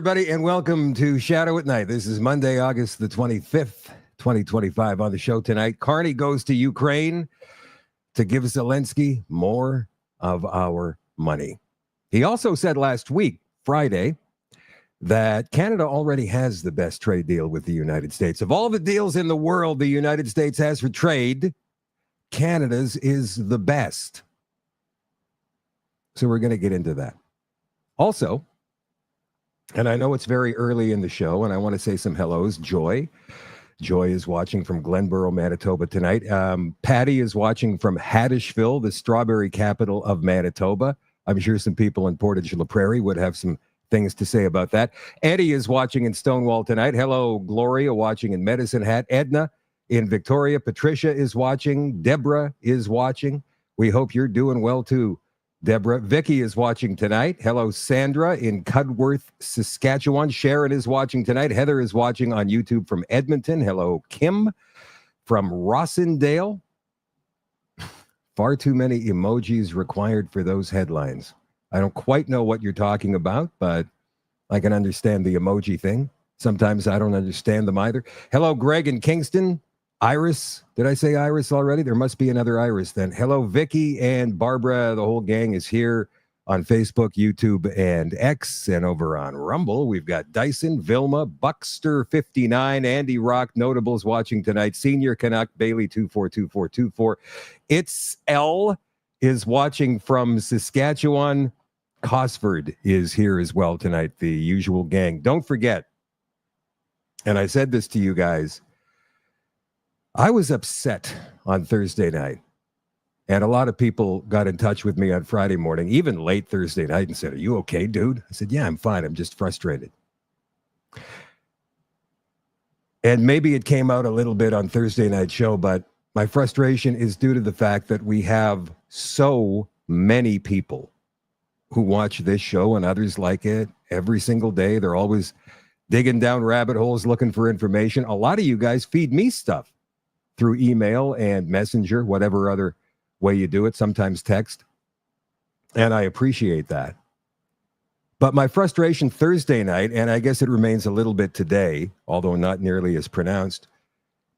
everybody, and welcome to Shadow at Night. This is Monday, August the 25th, 2025. On the show tonight, Carney goes to Ukraine to give Zelensky more of our money. He also said last week, Friday, that Canada already has the best trade deal with the United States. Of all the deals in the world the United States has for trade, Canada's is the best. So we're going to get into that. Also, and I know it's very early in the show, and I want to say some hellos. Joy is watching from Glenboro, Manitoba tonight. Patty is watching from Haddishville, the strawberry capital of Manitoba. I'm sure some people in Portage la Prairie would have some things to say about that. Eddie is watching in Stonewall tonight. Hello, Gloria, watching in Medicine Hat. Edna in Victoria. Patricia is watching. Deborah is watching. We hope you're doing well, too, Deborah. Vicky is watching tonight. Hello, Sandra in Cudworth, Saskatchewan. Sharon is watching tonight. Heather is watching on YouTube from Edmonton. Hello, Kim from Rossendale. Far too many emojis required for those headlines. I don't quite know what you're talking about, but I can understand the emoji thing. Sometimes I don't understand them either. Hello, Greg in Kingston. Iris, did I say Iris already? There must be another Iris then. Hello, Vicky and Barbara. The whole gang is here on Facebook, YouTube, and X. And over on Rumble, we've got Dyson, Vilma, Buckster59, Andy Rock, Notables watching tonight. Senior Canuck, Bailey 242424. It's L is watching from Saskatchewan. Cosford is here as well tonight, the usual gang. Don't forget, and I said this to you guys, I was upset on Thursday night, and a lot of people got in touch with me on Friday morning, even late Thursday night, and said, "Are you okay, dude?" I said, "Yeah, I'm fine. I'm just frustrated." And maybe it came out a little bit on Thursday night show, but my frustration is due to the fact that we have so many people who watch this show and others like it every single day. They're always digging down rabbit holes looking for information. A lot of you guys feed me stuff through email and messenger, whatever other way you do it, sometimes text. And I appreciate that. But my frustration Thursday night, and I guess it remains a little bit today, although not nearly as pronounced,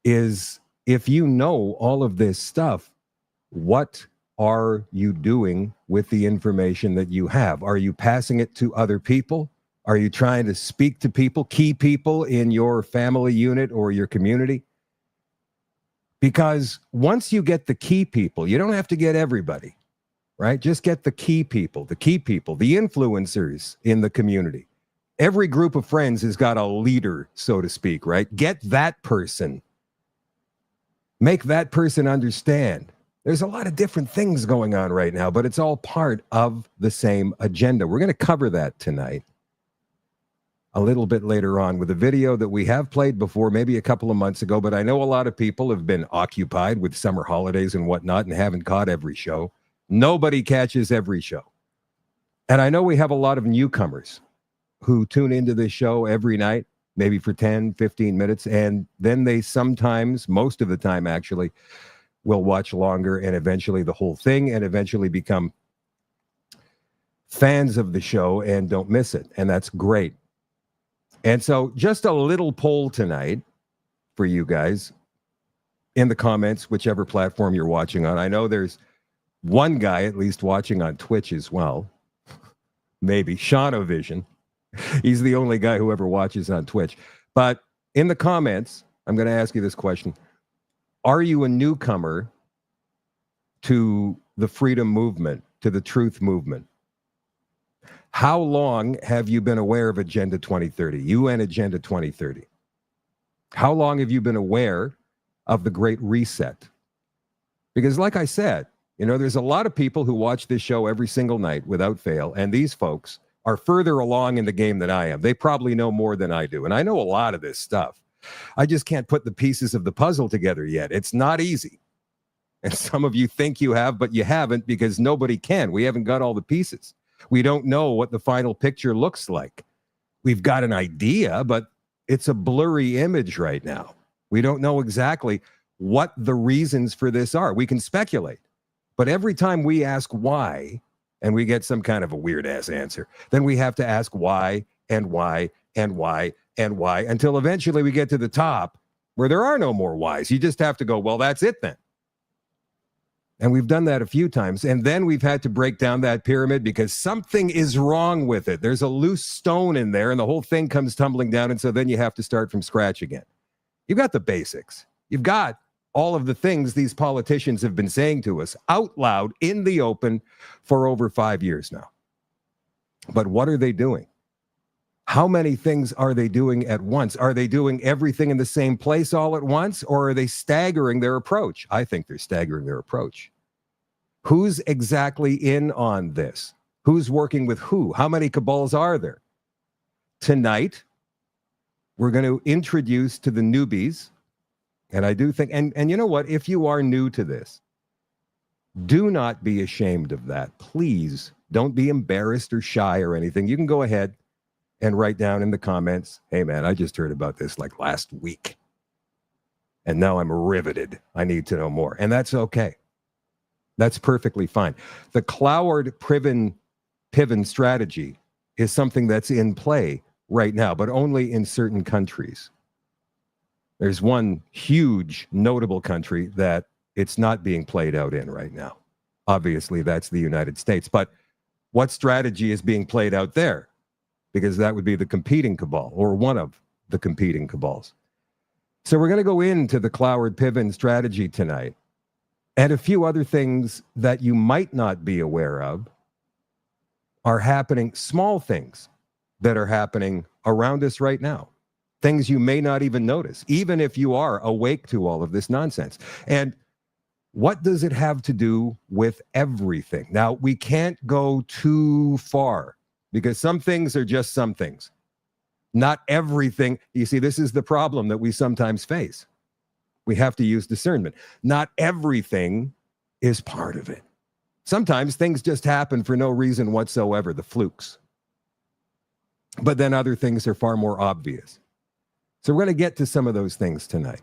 is if you know all of this stuff, what are you doing with the information that you have? Are you passing it to other people? Are you trying to speak to people, key people in your family unit or your community? Because once you get the key people, you don't have to get everybody, right? Just get the key people, the influencers in the community. Every group of friends has got a leader, so to speak, right? Get that person. Make that person understand. There's a lot of different things going on right now, but it's all part of the same agenda. We're going to cover that tonight a little bit later on with a video that we have played before, maybe a couple of months ago, but I know a lot of people have been occupied with summer holidays and whatnot and haven't caught every show. Nobody catches every show. And I know we have a lot of newcomers who tune into this show every night, maybe for 10, 15 minutes, and then they sometimes, most of the time actually, will watch longer and eventually the whole thing and eventually become fans of the show and don't miss it. And that's great. And so just a little poll tonight for you guys in the comments, whichever platform you're watching on. I know there's one guy at least watching on Twitch as well. Maybe Shaunovision. He's the only guy who ever watches on Twitch. But in the comments, I'm going to ask you this question. Are you a newcomer to the freedom movement, to the truth movement? How long have you been aware of Agenda 2030, UN Agenda 2030? How long have you been aware of the Great Reset? Because like I said, you know, there's a lot of people who watch this show every single night without fail, and these folks are further along in the game than I am. They probably know more than I do, and I know a lot of this stuff. I just can't put the pieces of the puzzle together yet. It's not easy. And some of you think you have, but you haven't because nobody can. We haven't got all the pieces. We don't know what the final picture looks like. We've got an idea, but it's a blurry image right now. We don't know exactly what the reasons for this are. We can speculate. But every time we ask why, and we get some kind of a weird-ass answer, then we have to ask why and why and why and why until eventually we get to the top where there are no more whys. You just have to go, well, that's it then. And we've done that a few times. And then we've had to break down that pyramid because something is wrong with it. There's a loose stone in there and the whole thing comes tumbling down. And so then you have to start from scratch again. You've got the basics. You've got all of the things these politicians have been saying to us out loud in the open for over 5 years now. But what are they doing? How many things are they doing at once? Are they doing everything in the same place all at once, or are they staggering their approach? I think they're staggering their approach. Who's exactly in on this? Who's working with who? How many cabals are there? Tonight, we're going to introduce to the newbies, and I do think, and you know what? If you are new to this, do not be ashamed of that. Please don't be embarrassed or shy or anything. You can go ahead and write down in the comments, hey man, I just heard about this like last week. And now I'm riveted. I need to know more. And that's okay. That's perfectly fine. The Cloward Piven strategy is something that's in play right now, but only in certain countries. There's one huge notable country that it's not being played out in right now. Obviously, that's the United States. But what strategy is being played out there? Because that would be the competing cabal, or one of the competing cabals. So we're going to go into the Cloward Piven strategy tonight, and a few other things that you might not be aware of are happening, small things that are happening around us right now, things you may not even notice, even if you are awake to all of this nonsense. And what does it have to do with everything? Now, we can't go too far, because some things are just some things. Not everything. You see, this is the problem that we sometimes face. We have to use discernment. Not everything is part of it. Sometimes things just happen for no reason whatsoever, the flukes. But then other things are far more obvious. So we're going to get to some of those things tonight.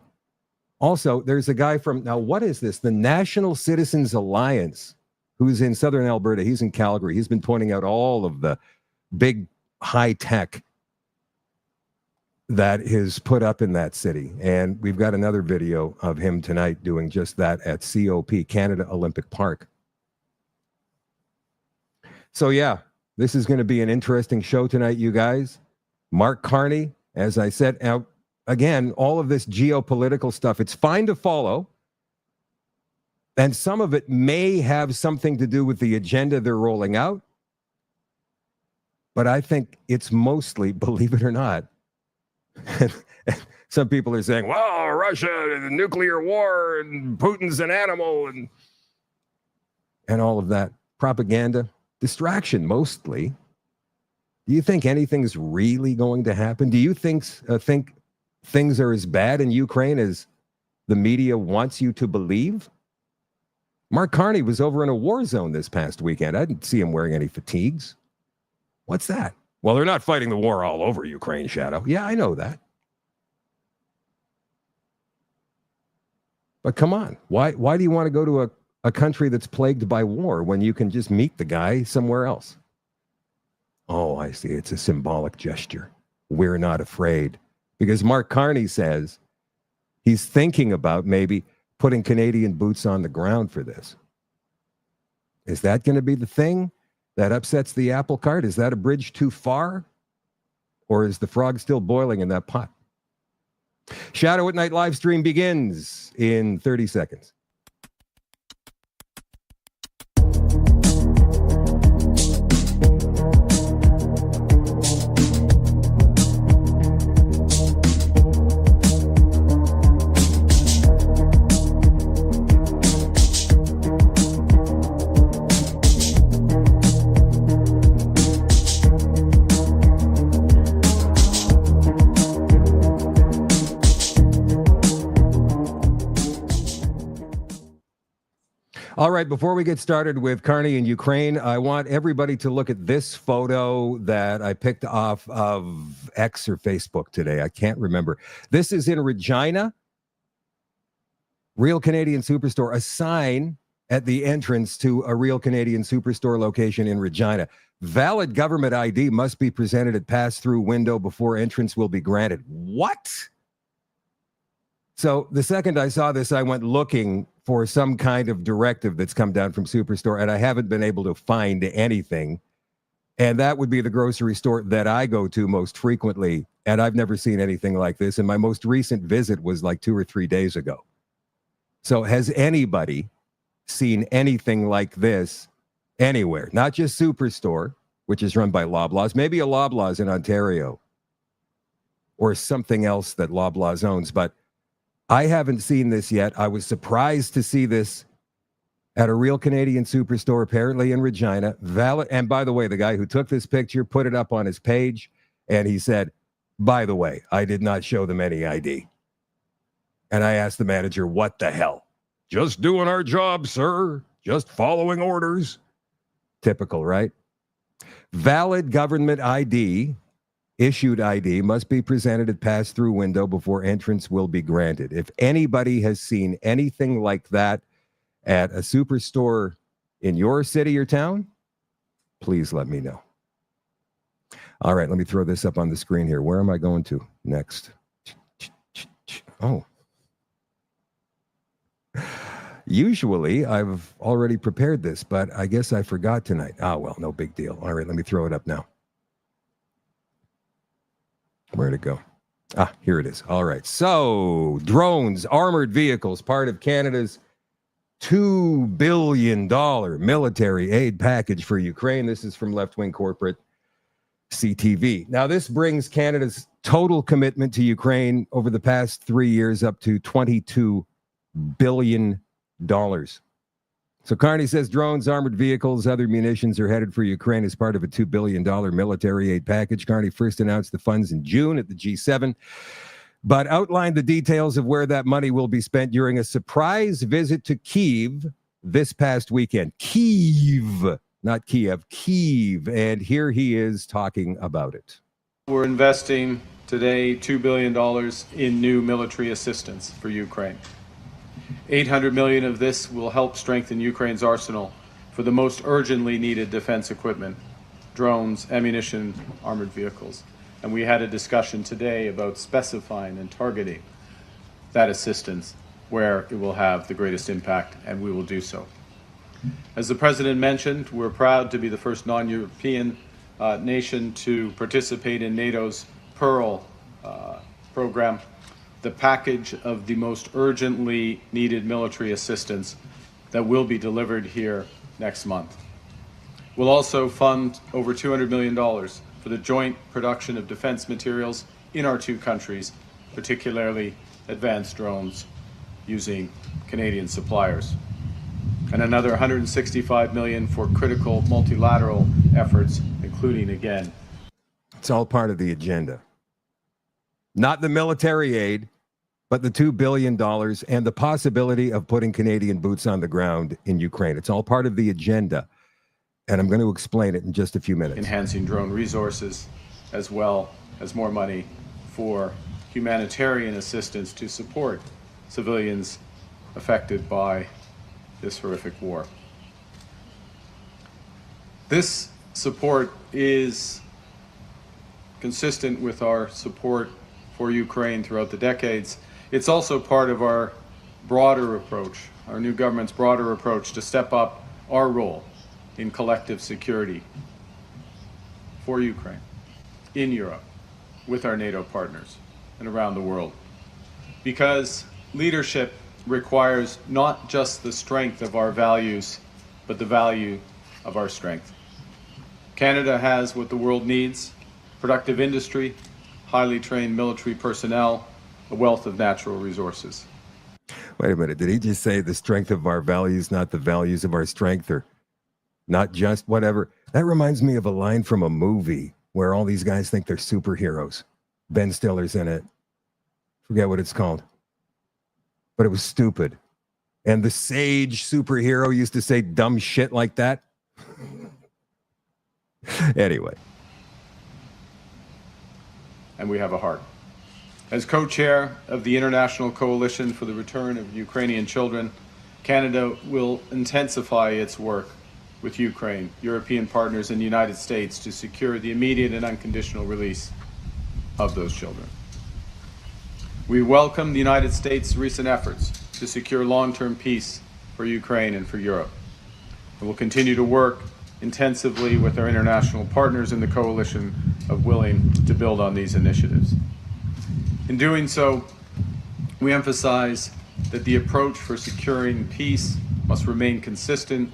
Also, there's a guy from, now what is this? The National Citizens Alliance, who's in Southern Alberta. He's in Calgary. He's been pointing out all of the big high tech that is put up in that city. And we've got another video of him tonight doing just that at COP, Canada Olympic Park. So yeah, this is going to be an interesting show tonight, you guys. Mark Carney, as I said, now, again, all of this geopolitical stuff, it's fine to follow. And some of it may have something to do with the agenda they're rolling out. But I think it's mostly, believe it or not, some people are saying, well, Russia, the nuclear war, and Putin's an animal, and all of that propaganda, distraction mostly. Do you think anything's really going to happen? Do you think things are as bad in Ukraine as the media wants you to believe? Mark Carney was over in a war zone this past weekend. I didn't see him wearing any fatigues. What's that? Well, they're not fighting the war all over Ukraine, Shadow. Yeah, I know that. But come on, why do you want to go to a country that's plagued by war when you can just meet the guy somewhere else? Oh, I see. It's a symbolic gesture. We're not afraid. Because Mark Carney says he's thinking about maybe putting Canadian boots on the ground for this. Is that going to be the thing that upsets the apple cart? Is that a bridge too far? Or is the frog still boiling in that pot? Shadow at Night live stream begins in 30 seconds. All right, before we get started with Carney in Ukraine, I want everybody to look at this photo that I picked off of X or Facebook today. I can't remember. This is in Regina, Real Canadian Superstore, a sign at the entrance to a Real Canadian Superstore location in Regina. Valid government ID must be presented at pass-through window before entrance will be granted. What? So the second I saw this, I went looking for some kind of directive that's come down from Superstore, and I haven't been able to find anything. And that would be the grocery store that I go to most frequently, and I've never seen anything like this. And my most recent visit was like 2 or 3 days ago. So has anybody seen anything like this anywhere? Not just Superstore, which is run by Loblaws, maybe a Loblaws in Ontario or something else that Loblaws owns, but I haven't seen this yet. I was surprised to see this at a Real Canadian Superstore, apparently in Regina. Valid. And by the way, the guy who took this picture put it up on his page, and he said, by the way, I did not show them any ID. And I asked the manager, what the hell? Just doing our job, sir. Just following orders. Typical, right? Valid government ID, issued ID, must be presented at pass-through window before entrance will be granted. If anybody has seen anything like that at a Superstore in your city or town, please let me know. All right, let me throw this up on the screen here. Where am I going to next? Oh. Usually, I've already prepared this, but I guess I forgot tonight. Well, no big deal. All right, let me throw it up now. Where'd it go? Here it is. All right. So, drones, armored vehicles, part of Canada's $2 billion military aid package for Ukraine. This is from left-wing corporate CTV. Now, this brings Canada's total commitment to Ukraine over the past 3 years up to $22 billion. So Carney says drones, armored vehicles, other munitions are headed for Ukraine as part of a $2 billion military aid package. Carney first announced the funds in June at the G7, but outlined the details of where that money will be spent during a surprise visit to Kyiv this past weekend. Kyiv, not Kiev, Kyiv. And here he is talking about it. We're investing today $2 billion in new military assistance for Ukraine. $800 million of this will help strengthen Ukraine's arsenal for the most urgently needed defense equipment, drones, ammunition, armored vehicles. And we had a discussion today about specifying and targeting that assistance where it will have the greatest impact, and we will do so. As the President mentioned, we're proud to be the first non-European nation to participate in NATO's Pearl program, the package of the most urgently needed military assistance that will be delivered here next month. We'll also fund over $200 million for the joint production of defense materials in our two countries, particularly advanced drones using Canadian suppliers. And another $165 million for critical multilateral efforts, including, again, it's all part of the agenda. Not the military aid, but the $2 billion and the possibility of putting Canadian boots on the ground in Ukraine. It's all part of the agenda, and I'm going to explain it in just a few minutes. Enhancing drone resources, as well as more money for humanitarian assistance to support civilians affected by this horrific war. This support is consistent with our support for Ukraine throughout the decades. It's also part of our broader approach, our new government's broader approach to step up our role in collective security for Ukraine, in Europe, with our NATO partners, and around the world. Because leadership requires not just the strength of our values, but the value of our strength. Canada has what the world needs: productive industry, highly trained military personnel, a wealth of natural resources. Wait a minute, did he just say the strength of our values, not the values of our strength, or not just whatever? That reminds me of a line from a movie where all these guys think they're superheroes. Ben Stiller's in it. Forget what it's called. But it was stupid. And the sage superhero used to say dumb shit like that. Anyway. And we have a heart. As co-chair of the International Coalition for the Return of Ukrainian Children, Canada will intensify its work with Ukraine, European partners, and the United States to secure the immediate and unconditional release of those children. We welcome the United States' recent efforts to secure long-term peace for Ukraine and for Europe. And we'll continue to work intensively with our international partners in the coalition of willing to build on these initiatives. In doing so, we emphasize that the approach for securing peace must remain consistent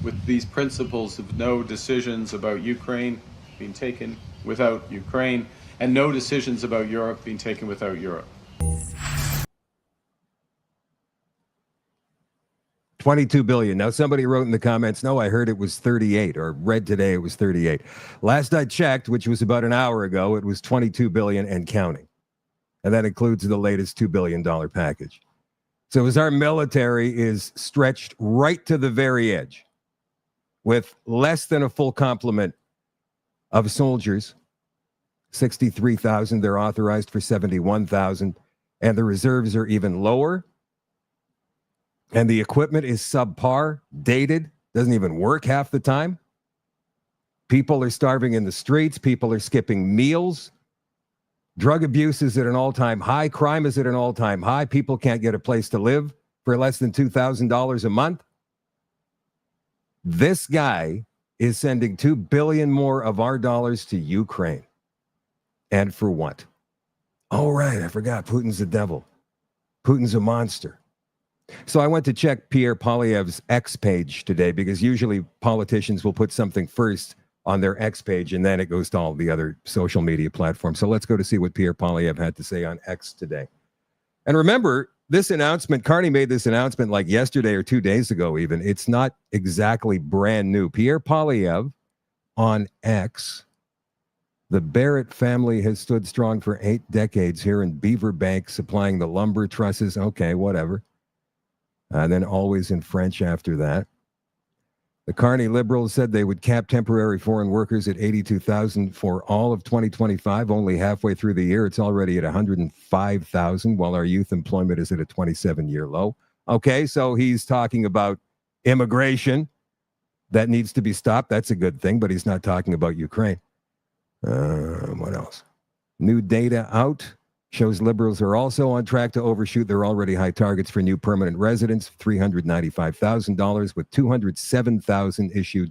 with these principles of no decisions about Ukraine being taken without Ukraine, and no decisions about Europe being taken without Europe. 22 billion. Now, somebody wrote in the comments, no, I heard it was 38, or read today it was 38. Last I checked, which was about an hour ago, it was 22 billion and counting. And that includes the latest $2 billion package. So as our military is stretched right to the very edge with less than a full complement of soldiers, 63,000, they're authorized for 71,000, and the reserves are even lower, and the equipment is subpar, dated, doesn't even work half the time. People are starving in the streets. People are skipping meals. Drug abuse is at an all-time high. Crime is at an all-time high. People can't get a place to live for less than $2,000 a month. This guy is sending $2 billion more of our dollars to Ukraine. And for what? Oh, right, I forgot. Putin's the devil. Putin's a monster. So I went to check Pierre Poilievre's X page today, because usually politicians will put something first on their X page and then it goes to all the other social media platforms. So let's go to see what Pierre Poilievre had to say on X today. And remember, this announcement, Carney made this announcement like yesterday or 2 days ago even. It's not exactly brand new. Pierre Poilievre on X: the Barrett family has stood strong for 8 decades here in Beaver Bank, supplying the lumber trusses. Okay, whatever. And then always in French after that. The Carney Liberals said they would cap temporary foreign workers at 82,000 for all of 2025. Only halfway through the year, it's already at 105,000, while our youth employment is at a 27-year low. Okay, so he's talking about immigration. That needs to be stopped. That's a good thing, but he's not talking about Ukraine. What else? New data out shows Liberals are also on track to overshoot their already high targets for new permanent residents, $395,000, with 207,000 issued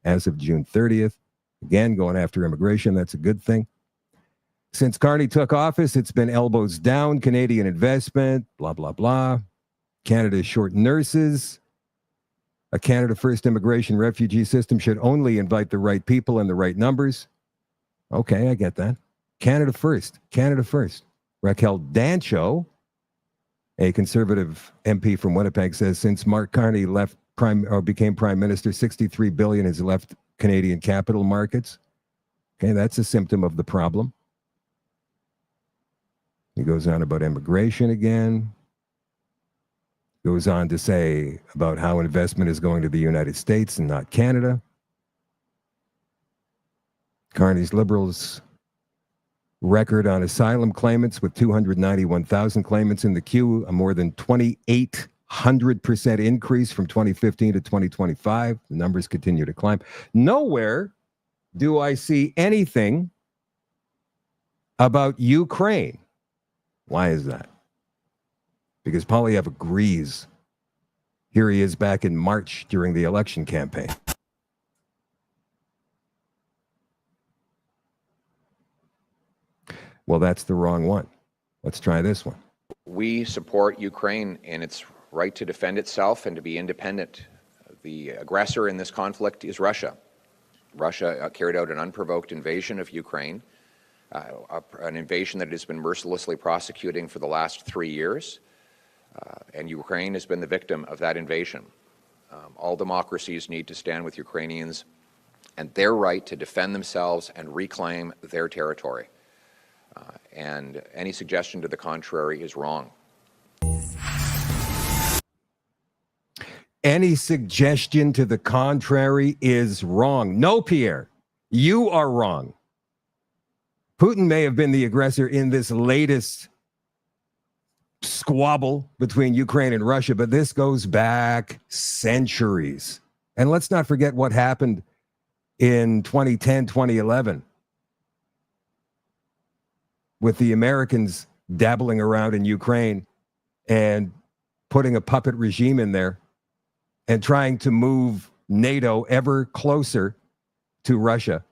as of June 30th. Again, going after immigration, that's a good thing. Since Carney took office, it's been elbows down, Canadian investment, blah, blah, blah. Canada is short nurses. A Canada First immigration refugee system should only invite the right people in the right numbers. Okay, I get that. Canada First, Canada First. Raquel Dancho, a conservative MP from Winnipeg, says since Mark Carney became prime minister, $63 billion has left Canadian capital markets. Okay, that's a symptom of the problem. He goes on about immigration again. Goes on to say about how investment is going to the United States and not Canada. Carney's Liberals record on asylum claimants with 291,000 claimants in the queue, a more than 2,800% increase from 2015 to 2025. The numbers continue to climb. Nowhere do I see anything about Ukraine. Why is that? Because Poilievre agrees. Here he is back in March during the election campaign. Well, that's the wrong one. Let's try this one. We support Ukraine in its right to defend itself and to be independent. The aggressor in this conflict is Russia. Russia carried out an unprovoked invasion of Ukraine, an invasion that it has been mercilessly prosecuting for the last 3 years, and Ukraine has been the victim of that invasion. All democracies need to stand with Ukrainians and their right to defend themselves and reclaim their territory. And any suggestion to the contrary is wrong. Any suggestion to the contrary is wrong. No, Pierre, you are wrong. Putin may have been the aggressor in this latest squabble between Ukraine and Russia, but this goes back centuries. And let's not forget what happened in 2010, 2011 with the Americans dabbling around in Ukraine and putting a puppet regime in there and trying to move NATO ever closer to Russia.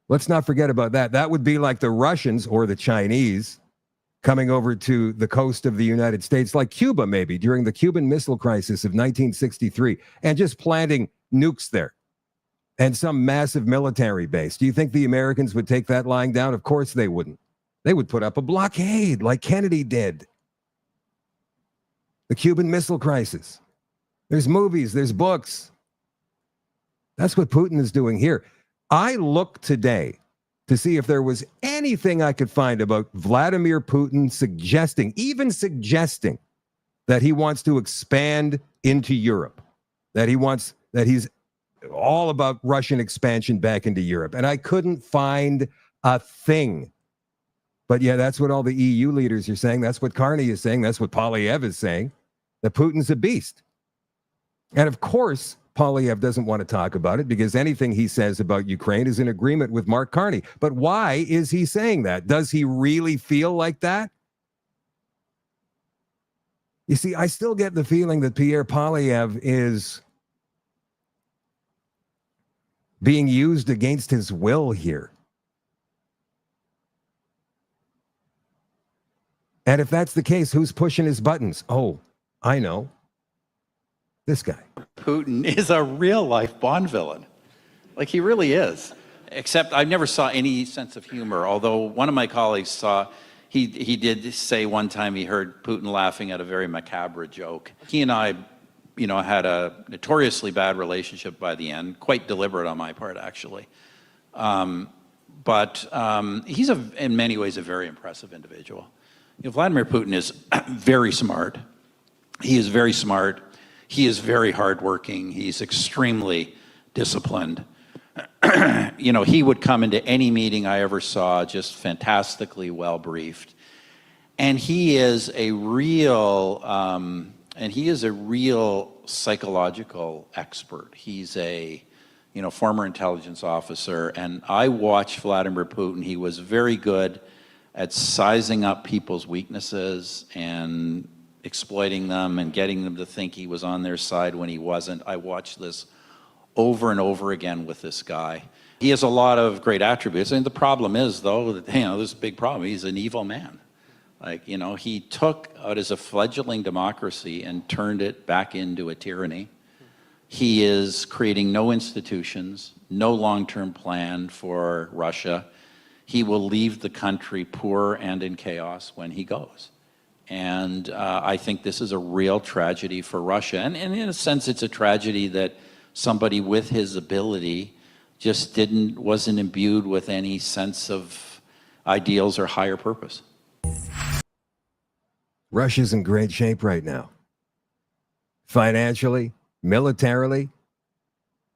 Let's not forget about that. That would be like the Russians or the Chinese coming over to the coast of the United States, like Cuba maybe during the Cuban Missile Crisis of 1963, and just planting nukes there and some massive military base. Do you think the Americans would take that lying down? Of course they wouldn't. They would put up a blockade like Kennedy did. The Cuban Missile Crisis. There's movies, there's books. That's what Putin is doing here. I looked today to see if there was anything I could find about Vladimir Putin even suggesting that he wants to expand into Europe, that he's all about Russian expansion back into Europe. And I couldn't find a thing. But yeah, that's what all the EU leaders are saying. That's what Carney is saying. That's what Polyev is saying, that Putin's a beast. And of course, Polyev doesn't want to talk about it because anything he says about Ukraine is in agreement with Mark Carney. But why is he saying that? Does he really feel like that? You see, I still get the feeling that Pierre Polyev is being used against his will here. And if that's the case, who's pushing his buttons? Oh, I know. This guy. Putin is a real-life Bond villain. Like, he really is. Except I never saw any sense of humor, although one of my colleagues saw, he did say one time he heard Putin laughing at a very macabre joke. He and I, had a notoriously bad relationship by the end, quite deliberate on my part, actually. But he's, in many ways, a very impressive individual. Vladimir Putin is very smart. He is very smart. He is very hardworking. He's extremely disciplined. He would come into any meeting I ever saw just fantastically well briefed. And he is a real, psychological expert. He's a, former intelligence officer. And I watched Vladimir Putin. He was very good at sizing up people's weaknesses and exploiting them and getting them to think he was on their side when he wasn't. I watched this over and over again with this guy. He has a lot of great attributes. And the problem is, though, that, there's a big problem. He's an evil man. He took what is a fledgling democracy and turned it back into a tyranny. He is creating no institutions, no long-term plan for Russia. He will leave the country poor and in chaos when he goes. And I think this is a real tragedy for Russia. And in a sense, it's a tragedy that somebody with his ability just wasn't imbued with any sense of ideals or higher purpose. Russia's in great shape right now. Financially, militarily,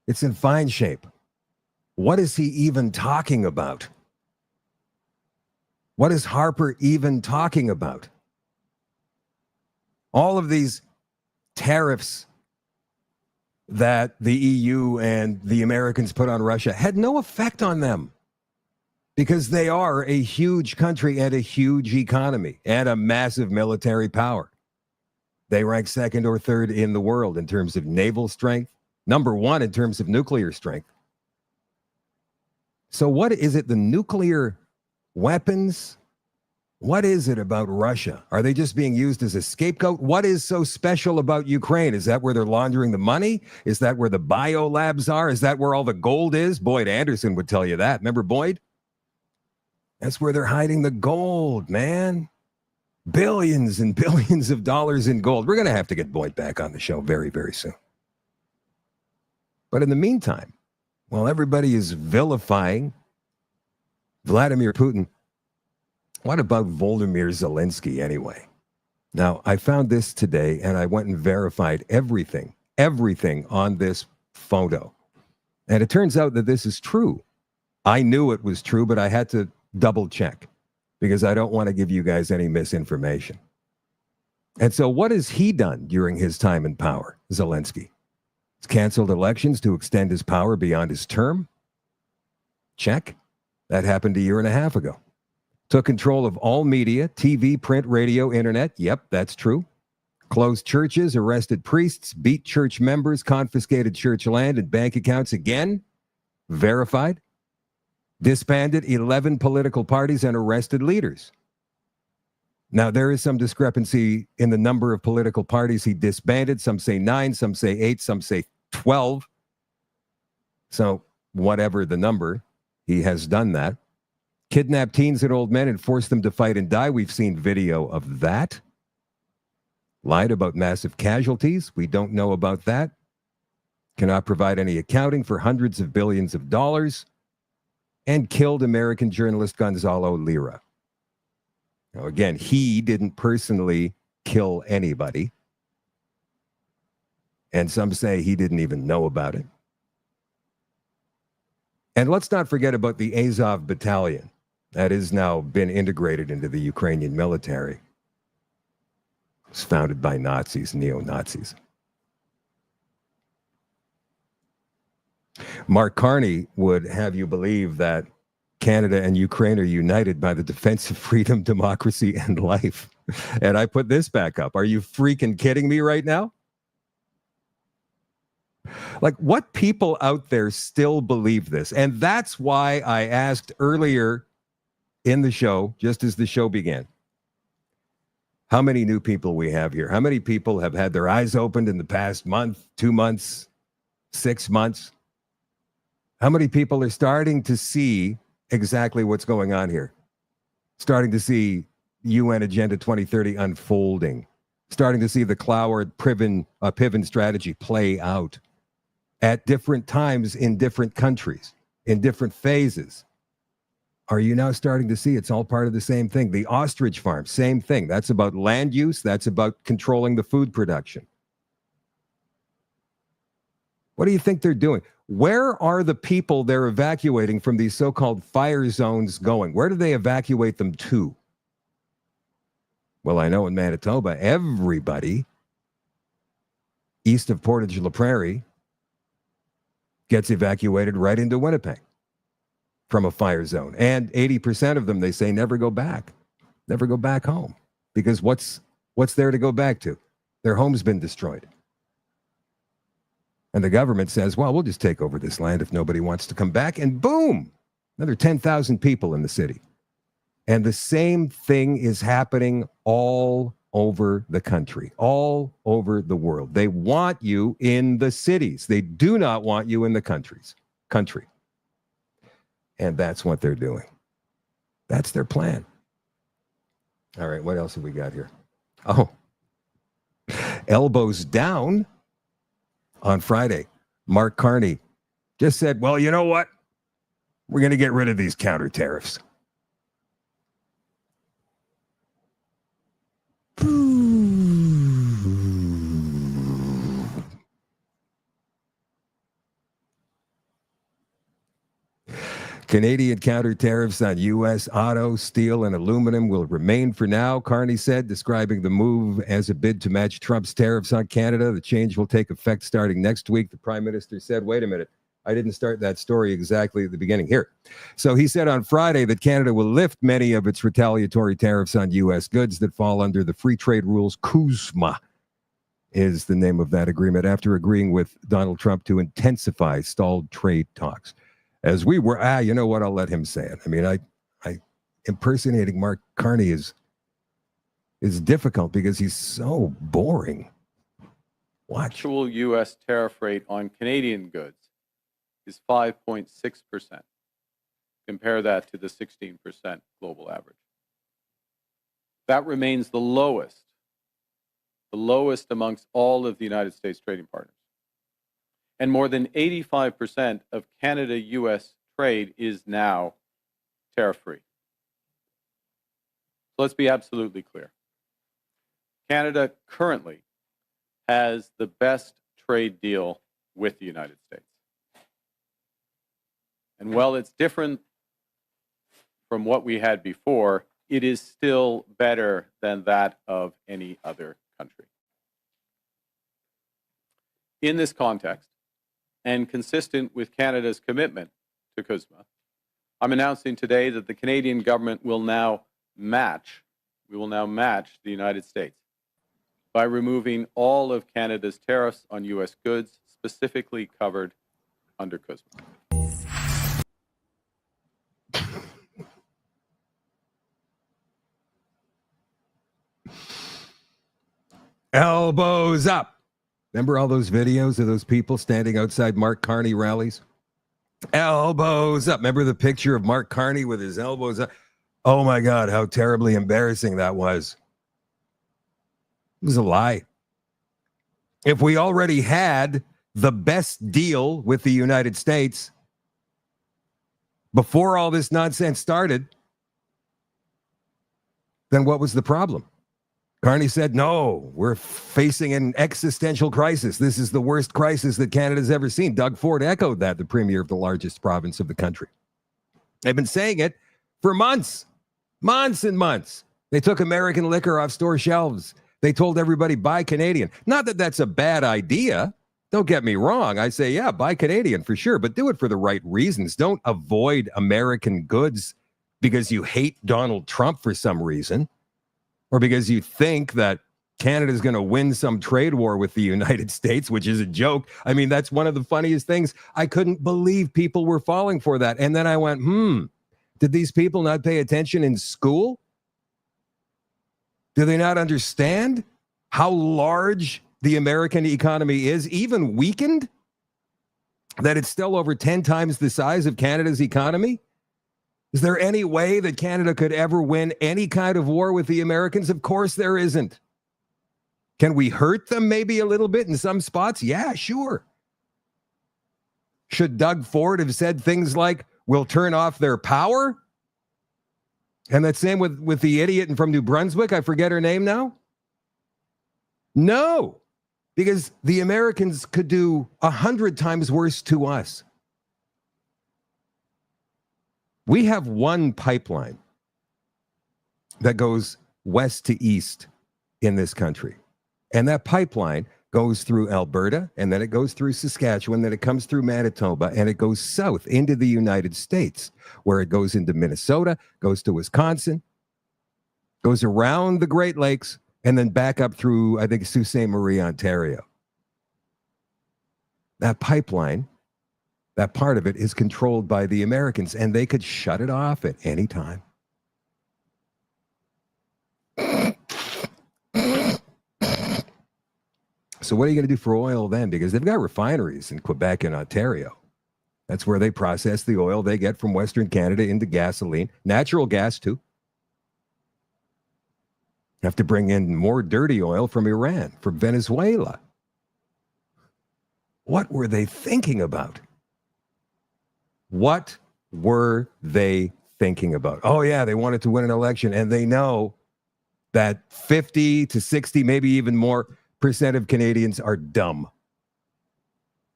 it's in fine shape. What is he even talking about? What is Harper even talking about? All of these tariffs that the EU and the Americans put on Russia had no effect on them because they are a huge country and a huge economy and a massive military power. They rank second or third in the world in terms of naval strength, number one in terms of nuclear strength. So what is it, the nuclear weapons? What is it about Russia? Are they just being used as a scapegoat? What is so special about Ukraine? Is that where they're laundering the money? Is that where the bio labs are? Is that where all the gold is? Boyd Anderson would tell you that. Remember Boyd? That's where they're hiding the gold, man. Billions and billions of dollars in gold. We're going to have to get Boyd back on the show very, very soon. But in the meantime, while everybody is vilifying Vladimir Putin, what about Volodymyr Zelensky anyway? Now, I found this today and I went and verified everything on this photo. And it turns out that this is true. I knew it was true, but I had to double check. because I don't want to give you guys any misinformation. And so what has he done during his time in power, Zelensky? He's canceled elections to extend his power beyond his term. Check. That happened a year and a half ago. Took control of all media, TV, print, radio, internet. Yep, that's true. Closed churches, arrested priests, beat church members, confiscated church land and bank accounts again. Verified. Disbanded 11 political parties and arrested leaders. Now, there is some discrepancy in the number of political parties he disbanded. Some say 9, some say 8, some say 12. So whatever the number, he has done that. Kidnapped teens and old men and forced them to fight and die. We've seen video of that. Lied about massive casualties. We don't know about that. Cannot provide any accounting for hundreds of billions of dollars. And killed American journalist Gonzalo Lira. Now, again, he didn't personally kill anybody. And some say he didn't even know about it. And let's not forget about the Azov Battalion that has now been integrated into the Ukrainian military. It's founded by Nazis, neo-Nazis. Mark Carney would have you believe that Canada and Ukraine are united by the defense of freedom, democracy, and life. And I put this back up. Are you freaking kidding me right now? Like, what people out there still believe this? And that's why I asked earlier in the show, just as the show began, how many new people we have here. How many people have had their eyes opened in the past month, 2 months, 6 months? How many people are starting to see exactly what's going on here? Starting to see UN Agenda 2030 unfolding. Starting to see the Cloward-Piven strategy play out at different times in different countries, in different phases. Are you now starting to see it's all part of the same thing? The ostrich farm, same thing. That's about land use. That's about controlling the food production. What do you think they're doing? Where are the people they're evacuating from these so-called fire zones going? Where do they evacuate them to? Well, I know in Manitoba, everybody east of Portage la Prairie gets evacuated right into Winnipeg from a fire zone. And 80% of them, they say, never go back home. Because what's there to go back to? Their home's been destroyed. And the government says, well, we'll just take over this land if nobody wants to come back. And boom, another 10,000 people in the city. And the same thing is happening all over the country, all over the world. They want you in the cities. They do not want you in the country. And that's what they're doing. That's their plan. All right, what else have we got here? Oh, elbows down on Friday. Mark Carney just said, well, you know what? We're going to get rid of these counter tariffs. Canadian counter tariffs on U.S. auto, steel, and aluminum will remain for now, Carney said, describing the move as a bid to match Trump's tariffs on Canada. The change will take effect starting next week. The Prime Minister said, wait a minute, I didn't start that story exactly at the beginning here. So he said on Friday that Canada will lift many of its retaliatory tariffs on U.S. goods that fall under the free trade rules. CUSMA is the name of that agreement, after agreeing with Donald Trump to intensify stalled trade talks. As we were, you know what? I'll let him say it. I mean, I impersonating Mark Carney is difficult because he's so boring. Watch. Actual U.S. tariff rate on Canadian goods is 5.6%. Compare that to the 16% global average. That remains the lowest amongst all of the United States trading partners. And more than 85% of Canada-U.S. trade is now tariff-free. So let's be absolutely clear. Canada currently has the best trade deal with the United States. And while it's different from what we had before, it is still better than that of any other country. In this context, and consistent with Canada's commitment to CUSMA, I'm announcing today that the Canadian government will now match the United States by removing all of Canada's tariffs on U.S. goods specifically covered under CUSMA. Elbows up. Remember all those videos of those people standing outside Mark Carney rallies? Elbows up. Remember the picture of Mark Carney with his elbows up? Oh my God, how terribly embarrassing that was. It was a lie. If we already had the best deal with the United States before all this nonsense started, then what was the problem? Carney said, no, we're facing an existential crisis. This is the worst crisis that Canada's ever seen. Doug Ford echoed that, the premier of the largest province of the country. They've been saying it for months and months. They took American liquor off store shelves. They told everybody, buy Canadian. Not that that's a bad idea. Don't get me wrong. I say, yeah, buy Canadian for sure, but do it for the right reasons. Don't avoid American goods because you hate Donald Trump for some reason, or because you think that Canada's going to win some trade war with the United States, which is a joke. I mean, that's one of the funniest things. I couldn't believe people were falling for that. And then I went, did these people not pay attention in school? Do they not understand how large the American economy is, even weakened? That it's still over 10 times the size of Canada's economy? Is there any way that Canada could ever win any kind of war with the Americans? Of course there isn't. Can we hurt them maybe a little bit in some spots? Yeah, sure. Should Doug Ford have said things like, we'll turn off their power? And that's same with the idiot from New Brunswick. I forget her name now. No, because the Americans could do 100 times worse to us. We have one pipeline that goes west to east in this country. And that pipeline goes through Alberta, and then it goes through Saskatchewan, then it comes through Manitoba, and it goes south into the United States, where it goes into Minnesota, goes to Wisconsin, goes around the Great Lakes, and then back up through, I think, Sault Ste. Marie, Ontario. That pipeline, that part of it, is controlled by the Americans, and they could shut it off at any time. So what are you going to do for oil then? Because they've got refineries in Quebec and Ontario. That's where they process the oil they get from Western Canada into gasoline, natural gas too. Have to bring in more dirty oil from Iran, from Venezuela. What were they thinking about? What were they thinking about? Oh yeah, they wanted to win an election, and they know that 50 to 60, maybe even more % of Canadians are dumb,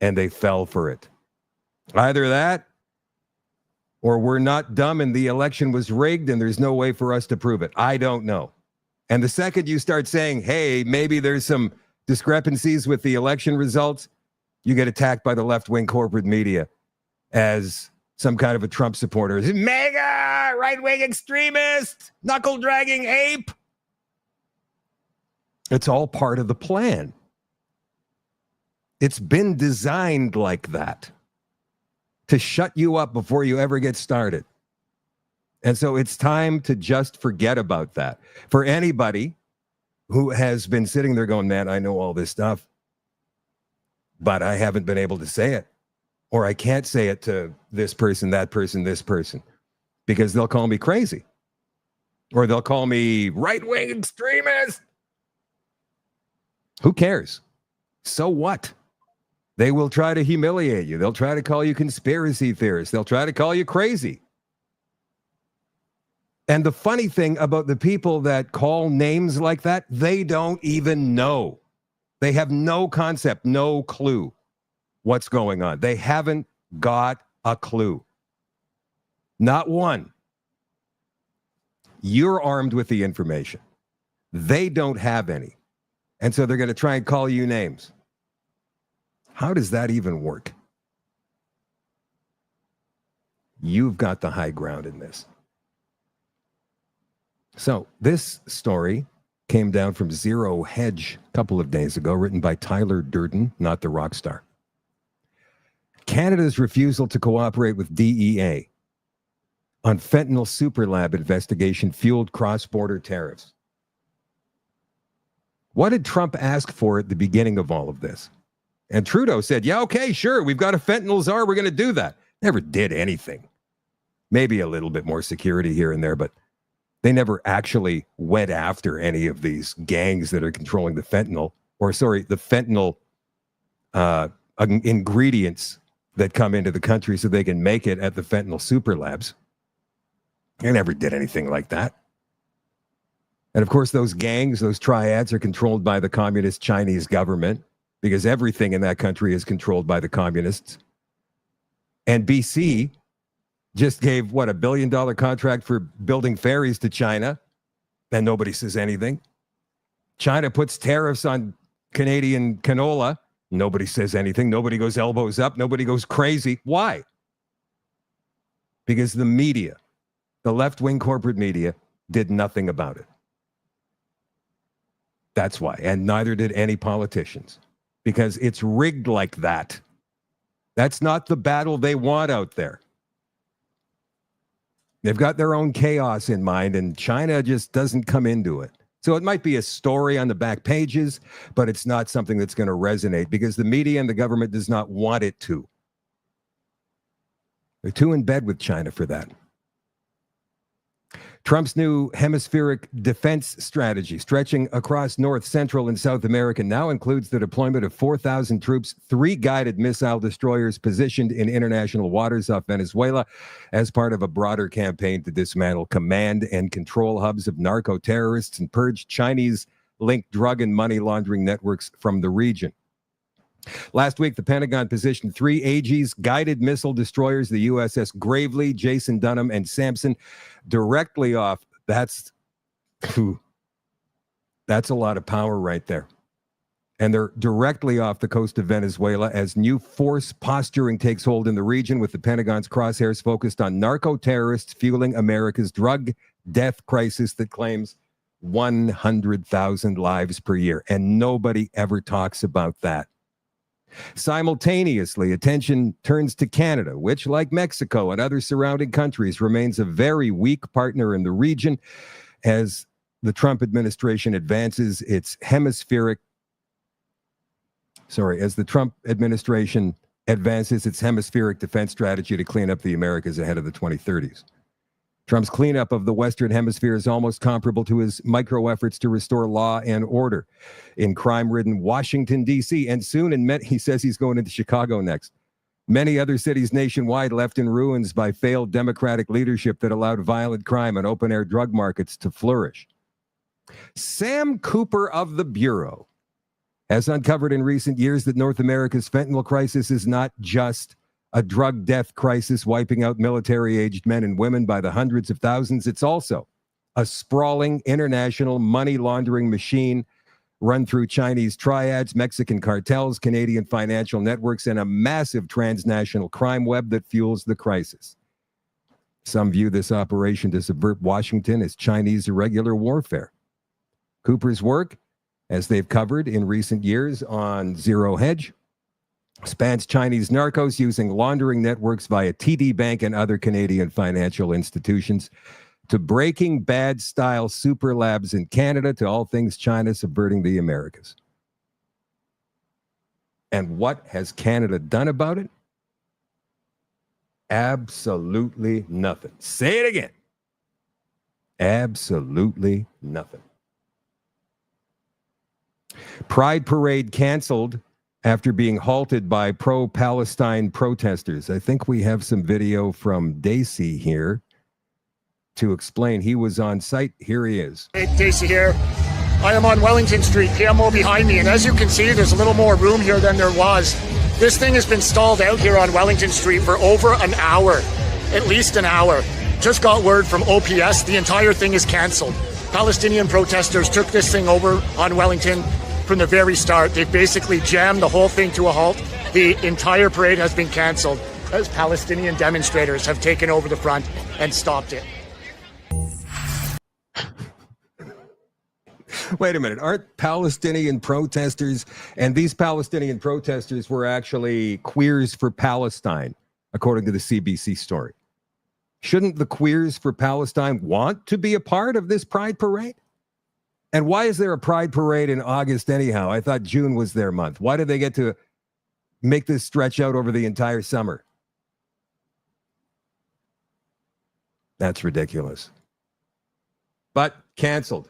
and they fell for it. Either that, or we're not dumb and the election was rigged and there's no way for us to prove it. I don't know. And the second you start saying, hey, maybe there's some discrepancies with the election results, you get attacked by the left-wing corporate media as some kind of a Trump supporter. Mega right-wing extremist, knuckle-dragging ape. It's all part of the plan. It's been designed like that, to shut you up before you ever get started. And so it's time to just forget about that. For anybody who has been sitting there going, man, I know all this stuff, but I haven't been able to say it. Or I can't say it to this person, that person, this person, because they'll call me crazy. Or they'll call me right-wing extremist. Who cares? So what? They will try to humiliate you. They'll try to call you conspiracy theorists. They'll try to call you crazy. And the funny thing about the people that call names like that, they don't even know. They have no concept, no clue what's going on. They haven't got a clue. Not one. You're armed with the information. They don't have any. And so they're going to try and call you names. How does that even work? You've got the high ground in this. So this story came down from Zero Hedge a couple of days ago, written by Tyler Durden, not the rock star. Canada's refusal to cooperate with DEA on fentanyl superlab investigation fueled cross-border tariffs. What did Trump ask for at the beginning of all of this? And Trudeau said, yeah, okay, sure, we've got a fentanyl czar, we're going to do that. Never did anything. Maybe a little bit more security here and there, but they never actually went after any of these gangs that are controlling the fentanyl, the fentanyl ingredients that come into the country so they can make it at the fentanyl super labs. They never did anything like that. And of course, those gangs, those triads are controlled by the communist Chinese government because everything in that country is controlled by the communists. And BC just gave, $1 billion contract for building ferries to China, and nobody says anything. China puts tariffs on Canadian canola. Nobody says anything. Nobody goes elbows up. Nobody goes crazy. Why? Because the media, the left-wing corporate media, did nothing about it. That's why. And neither did any politicians, because it's rigged like that. That's not the battle they want out there. They've got their own chaos in mind, and China just doesn't come into it. So it might be a story on the back pages, but it's not something that's going to resonate because the media and the government does not want it to. They're too in bed with China for that. Trump's new hemispheric defense strategy, stretching across North, Central, and South America, now includes the deployment of 4,000 troops, 3 guided missile destroyers positioned in international waters off Venezuela as part of a broader campaign to dismantle command and control hubs of narco-terrorists and purge Chinese-linked drug and money laundering networks from the region. Last week, the Pentagon positioned 3 Aegis guided missile destroyers, the USS Gravely, Jason Dunham, and Samson, directly off. That's a lot of power right there. And they're directly off the coast of Venezuela as new force posturing takes hold in the region, with the Pentagon's crosshairs focused on narco-terrorists fueling America's drug death crisis that claims 100,000 lives per year. And nobody ever talks about that. Simultaneously, attention turns to Canada, which, like Mexico and other surrounding countries, remains a very weak partner in the region as the Trump administration advances its defense strategy to clean up the Americas ahead of the 2030s. Trump's cleanup of the Western Hemisphere is almost comparable to his micro efforts to restore law and order in crime-ridden Washington, D.C. And soon, he says he's going into Chicago next. Many other cities nationwide left in ruins by failed democratic leadership that allowed violent crime and open-air drug markets to flourish. Sam Cooper of the Bureau has uncovered in recent years that North America's fentanyl crisis is not just a drug death crisis wiping out military-aged men and women by the hundreds of thousands. It's also a sprawling international money laundering machine run through Chinese triads, Mexican cartels, Canadian financial networks, and a massive transnational crime web that fuels the crisis. Some view this operation to subvert Washington as Chinese irregular warfare. Cooper's work, as they've covered in recent years on Zero Hedge, spans Chinese narcos using laundering networks via TD Bank and other Canadian financial institutions, to Breaking Bad-style super labs in Canada, to all things China subverting the Americas. And what has Canada done about it? Absolutely nothing. Say it again. Absolutely nothing. Pride Parade canceled after being halted by pro-Palestine protesters. I think we have some video from Dacey here to explain. He was on site. Here he is. Hey, Dacey here. I am on Wellington Street, PMO behind me, and as you can see, there's a little more room here than there was. This thing has been stalled out here on Wellington Street for over an hour, at least an hour. Just got word from OPS, the entire thing is cancelled. Palestinian protesters took this thing over on Wellington from the very start. They've basically jammed the whole thing to a halt. The entire parade has been cancelled as Palestinian demonstrators have taken over the front and stopped it. Wait a minute. Aren't Palestinian protesters, and these Palestinian protesters were actually Queers for Palestine, according to the CBC story. Shouldn't the Queers for Palestine want to be a part of this Pride Parade? And why is there a Pride Parade in August anyhow? I thought June was their month. Why did they get to make this stretch out over the entire summer? That's ridiculous. But canceled.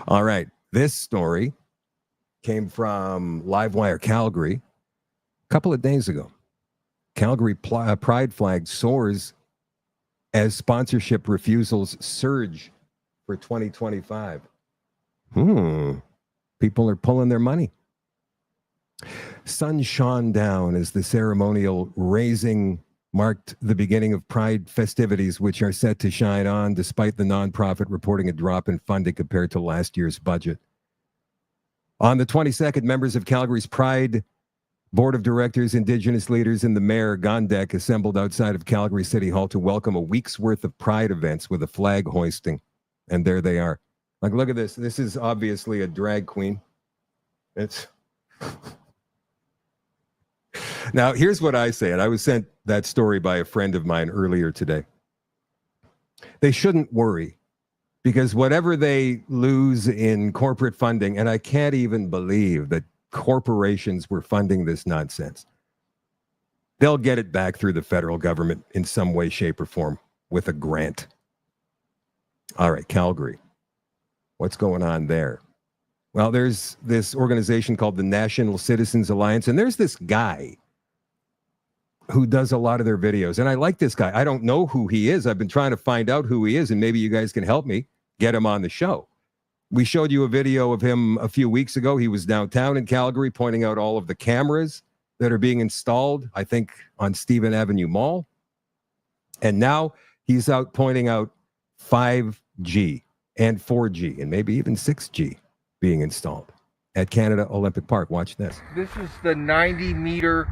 All right. This story came from Livewire Calgary a couple of days ago. Calgary Pride flag soars as sponsorship refusals surge for 2025. People are pulling their money. Sun shone down as the ceremonial raising marked the beginning of Pride festivities, which are set to shine on despite the nonprofit reporting a drop in funding compared to last year's budget. On the 22nd, members of Calgary's Pride Board of Directors, Indigenous leaders, and the Mayor, Gondek, assembled outside of Calgary City Hall to welcome a week's worth of Pride events with a flag hoisting. And there they are. Like, look at this. This is obviously a drag queen. It's... Now, here's what I say, and I was sent that story by a friend of mine earlier today. They shouldn't worry, because whatever they lose in corporate funding, and I can't even believe that corporations were funding this nonsense, they'll get it back through the federal government in some way, shape, or form with a grant. All right, Calgary. What's going on there? Well, there's this organization called the National Citizens Alliance, and there's this guy who does a lot of their videos. And I like this guy. I don't know who he is. I've been trying to find out who he is, and maybe you guys can help me get him on the show. We showed you a video of him a few weeks ago. He was downtown in Calgary pointing out all of the cameras that are being installed, I think, on Stephen Avenue Mall. And now he's out pointing out 5G and 4G and maybe even 6G being installed at Canada Olympic Park. Watch this. This is the 90-meter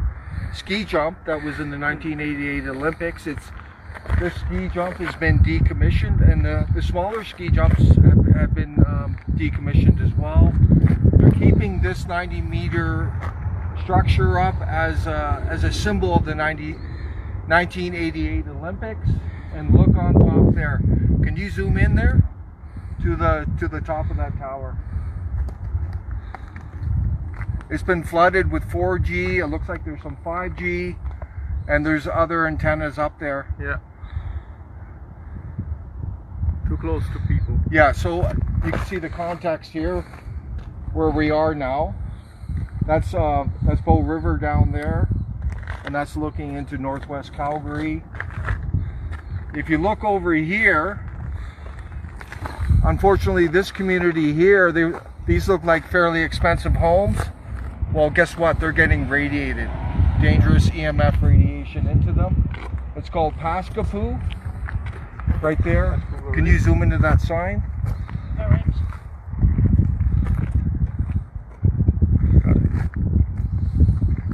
ski jump that was in the 1988 Olympics. This ski jump has been decommissioned, and the smaller ski jumps have been decommissioned as well. They're keeping this 90-meter structure up as a symbol of the 1988 Olympics. And look on top there. Can you zoom in there to the top of that tower? It's been flooded with 4G. It looks like there's some 5G, and there's other antennas up there. Yeah. Too close to people. Yeah, so you can see the context here where we are now. That's Bow River down there, and that's looking into northwest Calgary. If you look over here, unfortunately this community here, these look like fairly expensive homes. Well, guess what? They're getting radiated. Dangerous EMF radiation into them. It's called Paskapoo. Right there. Can you zoom into that sign?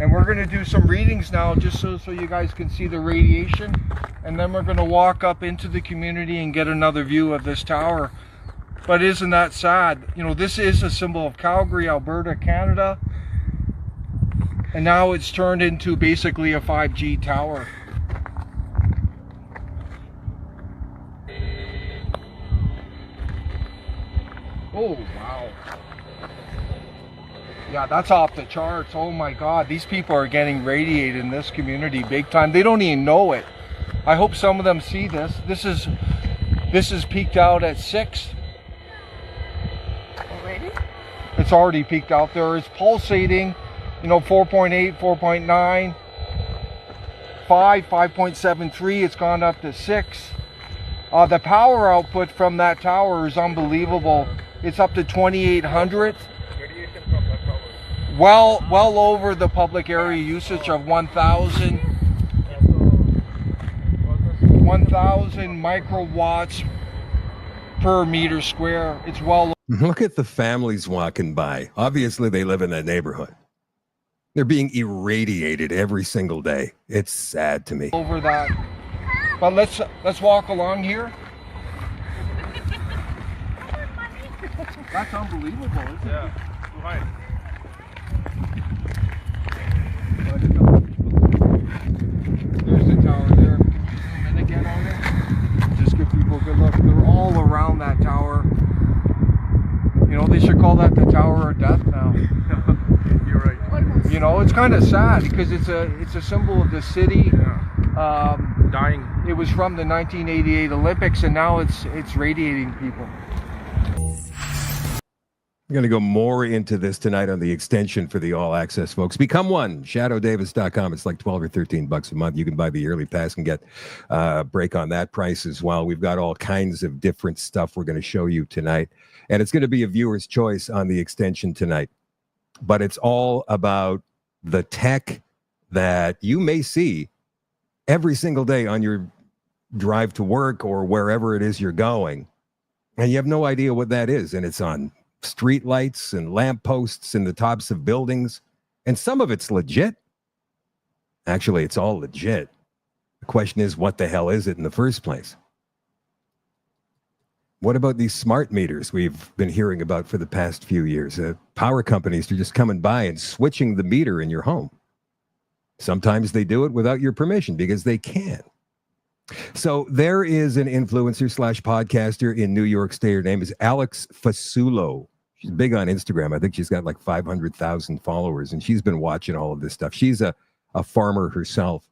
And we're going to do some readings now just so you guys can see the radiation. And then we're going to walk up into the community and get another view of this tower. But isn't that sad? You know, this is a symbol of Calgary, Alberta, Canada. And now it's turned into basically a 5G tower. Oh, wow. Yeah, that's off the charts. Oh my God, these people are getting radiated in this community big time. They don't even know it. I hope some of them see this. This is peaked out at 6. Already? It's already peaked out there. It's pulsating. You know, 4.8, 4.9, 5, 5.73, it's gone up to 6. The power output from that tower is unbelievable. It's up to 2,800. Well over the public area usage of 1,000. 1,000 microwatts per meter square. It's well Look at the families walking by. Obviously, they live in that neighborhood. They're being irradiated every single day. It's sad to me. over that. But let's walk along here. That's unbelievable, isn't it? Yeah. Right. There's the tower there. Can you zoom in again on it? Just give people a good look. They're all around that tower. You know, they should call that the Tower of Death now. You're right. You know, it's kind of sad because it's a symbol of the city. Yeah. Dying. It was from the 1988 Olympics, and now it's radiating people. We're going to go more into this tonight on the extension for the All Access, folks. Become one. ShadowDavis.com. It's like $12 or $13 a month. You can buy the yearly pass and get a break on that price as well. We've got all kinds of different stuff we're going to show you tonight. And it's going to be a viewer's choice on the extension tonight. But it's all about the tech that you may see every single day on your drive to work or wherever it is you're going. And you have no idea what that is. And it's on street lights and lamp posts and the tops of buildings. And some of it's legit. Actually, it's all legit. The question is, what the hell is it in the first place? What about these smart meters we've been hearing about for the past few years? Power companies are just coming by and switching the meter in your home. Sometimes they do it without your permission because they can. So there is an influencer / podcaster in New York State. Her name is Alex Fasulo. She's big on Instagram. I think she's got like 500,000 followers, and she's been watching all of this stuff. She's a farmer herself.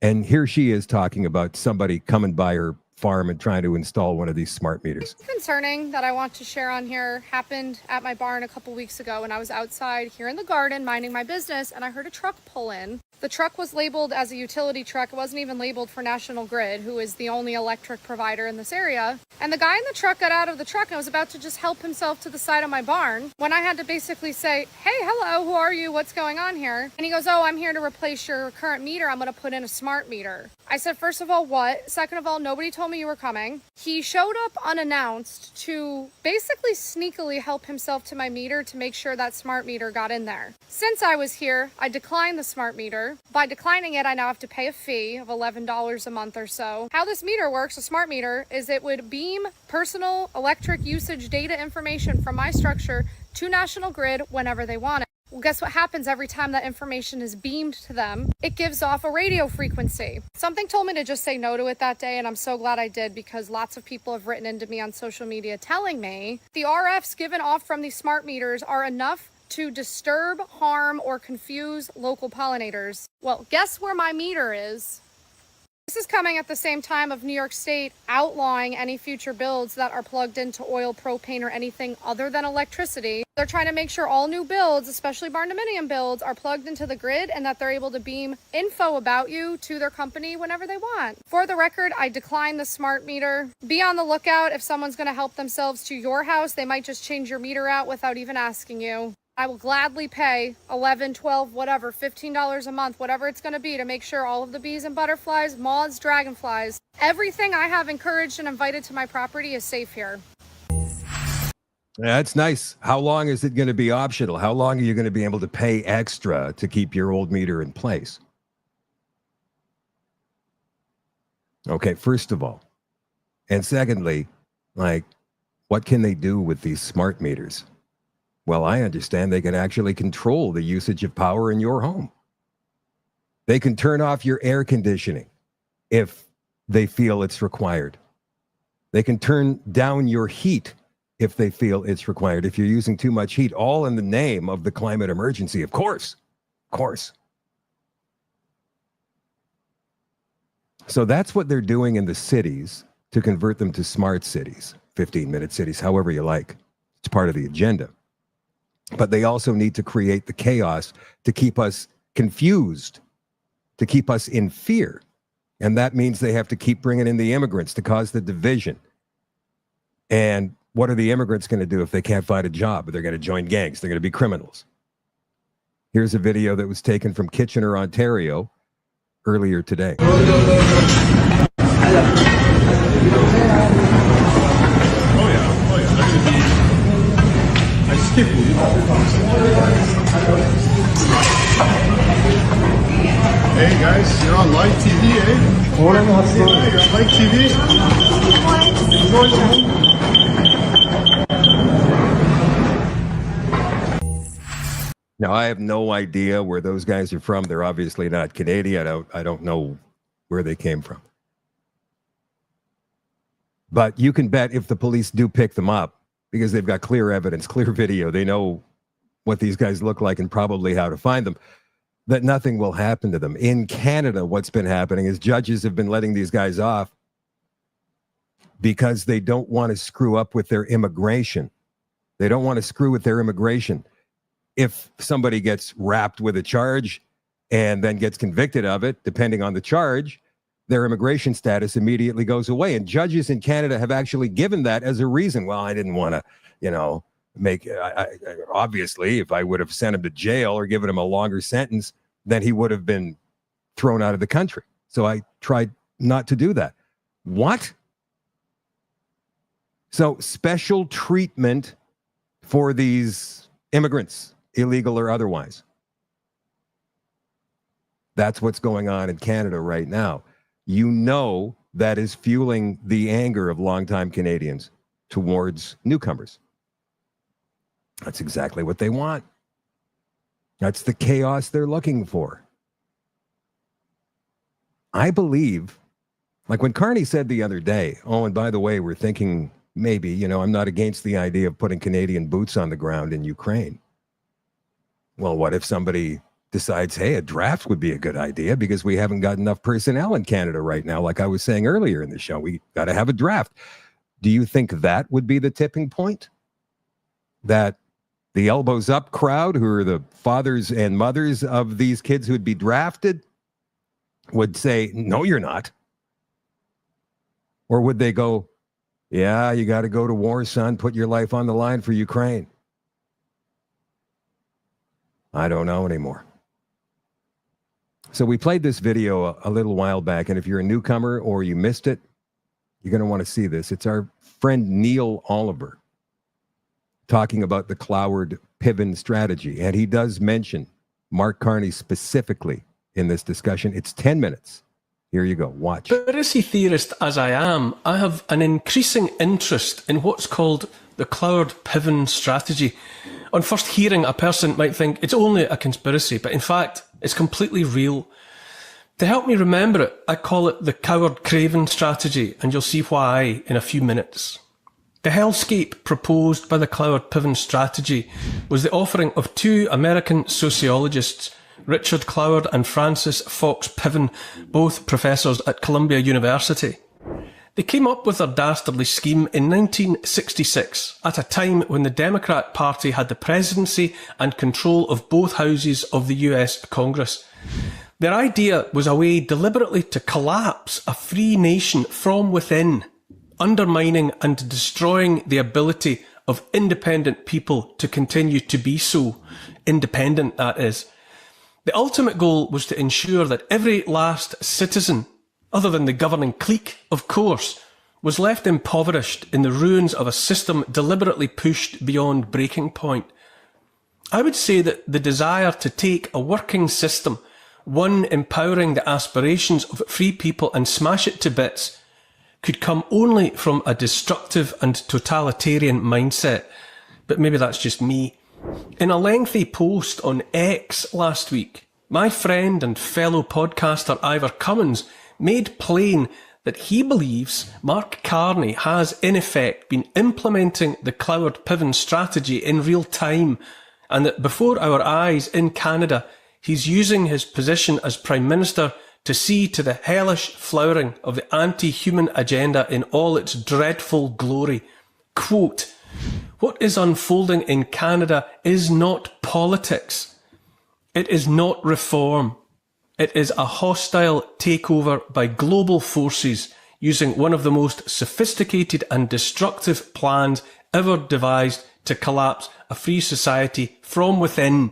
And here she is talking about somebody coming by her farm and trying to install one of these smart meters. Concerning that I want to share on here happened at my barn a couple weeks ago, and I was outside here in the garden minding my business, and I heard a truck pull in. The truck was labeled as a utility truck. It wasn't even labeled for National Grid, who is the only electric provider in this area. And the guy in the truck got out of the truck and was about to just help himself to the side of my barn when I had to basically say, "Hey, hello, who are you? What's going on here?" And he goes, "Oh, I'm here to replace your current meter. I'm going to put in a smart meter." I said, first of all, what? Second of all, nobody told me you were coming. He showed up unannounced to basically sneakily help himself to my meter to make sure that smart meter got in there. Since I was here, I declined the smart meter. By declining it, I now have to pay a fee of $11 a month or so. How this meter works, a smart meter, is it would beam personal electric usage data information from my structure to National Grid whenever they want it. Well, guess what happens every time that information is beamed to them? It gives off a radio frequency. Something told me to just say no to it that day, and I'm so glad I did, because lots of people have written into me on social media telling me the RFs given off from these smart meters are enough to disturb, harm, or confuse local pollinators. Well, guess where my meter is? This is coming at the same time of New York State outlawing any future builds that are plugged into oil, propane, or anything other than electricity. They're trying to make sure all new builds, especially barn-dominium builds, are plugged into the grid and that they're able to beam info about you to their company whenever they want. For the record, I decline the smart meter. Be on the lookout if someone's going to help themselves to your house. They might just change your meter out without even asking you. I will gladly pay $11, $12, whatever, $15 a month, whatever it's going to be, to make sure all of the bees and butterflies, moths, dragonflies, everything I have encouraged and invited to my property is safe here. Yeah, that's nice. How long is it going to be optional? How long are you going to be able to pay extra to keep your old meter in place? Okay, first of all. And secondly, like, what can they do with these smart meters? Well, I understand they can actually control the usage of power in your home. They can turn off your air conditioning if they feel it's required. They can turn down your heat if they feel it's required, if you're using too much heat, all in the name of the climate emergency, of course. Of course. So that's what they're doing in the cities to convert them to smart cities, 15-minute cities, however you like. It's part of the agenda. But they also need to create the chaos to keep us confused, to keep us in fear. And that means they have to keep bringing in the immigrants to cause the division. And what are the immigrants going to do if they can't find a job? They're going to join gangs. They're going to be criminals. Here's a video that was taken from Kitchener, Ontario, earlier today. Hey guys, you're on live TV, eh? You're on live TV. Now, I have no idea where those guys are from. They're obviously not Canadian. I don't know where they came from. But you can bet if the police do pick them up, because they've got clear evidence, clear video, they know what these guys look like and probably how to find them, that nothing will happen to them. In Canada, what's been happening is judges have been letting these guys off because they don't want to screw up with their immigration. They don't want to screw with their immigration. If somebody gets wrapped with a charge and then gets convicted of it, depending on the charge, their immigration status immediately goes away. And judges in Canada have actually given that as a reason. Well, I didn't want to, obviously, if I would have sent him to jail or given him a longer sentence, then he would have been thrown out of the country. So I tried not to do that. What? So special treatment for these immigrants, illegal or otherwise. That's what's going on in Canada right now. You know that is fueling the anger of longtime Canadians towards newcomers. That's exactly what they want. That's the chaos they're looking for. I believe, like when Carney said the other day, oh, and by the way, we're thinking maybe, I'm not against the idea of putting Canadian boots on the ground in Ukraine. Well, what if somebody decides, hey, a draft would be a good idea because we haven't got enough personnel in Canada right now, like I was saying earlier in the show. We got to have a draft. Do you think that would be the tipping point? That the elbows up crowd, who are the fathers and mothers of these kids who would be drafted, would say, no, you're not? Or would they go, yeah, you got to go to war, son, put your life on the line for Ukraine? I don't know anymore. So we played this video a little while back, and if you're a newcomer or you missed it, you're going to want to see this. It's our friend Neil Oliver talking about the Cloward Piven strategy, and he does mention Mark Carney specifically in this discussion. It's 10 minutes. Here you go. Watch. Conspiracy theorist as I am, I have an increasing interest in what's called the Cloward Piven strategy. On first hearing, a person might think it's only a conspiracy, but in fact, it's completely real. To help me remember it, I call it the Coward Craven strategy, and you'll see why in a few minutes. The hellscape proposed by the Cloward Piven strategy was the offering of two American sociologists, Richard Cloward and Francis Fox Piven, both professors at Columbia University. They came up with their dastardly scheme in 1966, at a time when the Democrat Party had the presidency and control of both houses of the US Congress. Their idea was a way deliberately to collapse a free nation from within, undermining and destroying the ability of independent people to continue to be so. Independent, that is. The ultimate goal was to ensure that every last citizen, other than the governing clique, of course, was left impoverished in the ruins of a system deliberately pushed beyond breaking point. I would say that the desire to take a working system, one empowering the aspirations of free people, and smash it to bits, could come only from a destructive and totalitarian mindset. But maybe that's just me. In a lengthy post on X last week, my friend and fellow podcaster Ivor Cummins made plain that he believes Mark Carney has in effect been implementing the Cloward Piven strategy in real time, and that before our eyes in Canada, he's using his position as Prime Minister to see to the hellish flowering of the anti-human agenda in all its dreadful glory. Quote, "What is unfolding in Canada is not politics. It is not reform. It is a hostile takeover by global forces using one of the most sophisticated and destructive plans ever devised to collapse a free society from within."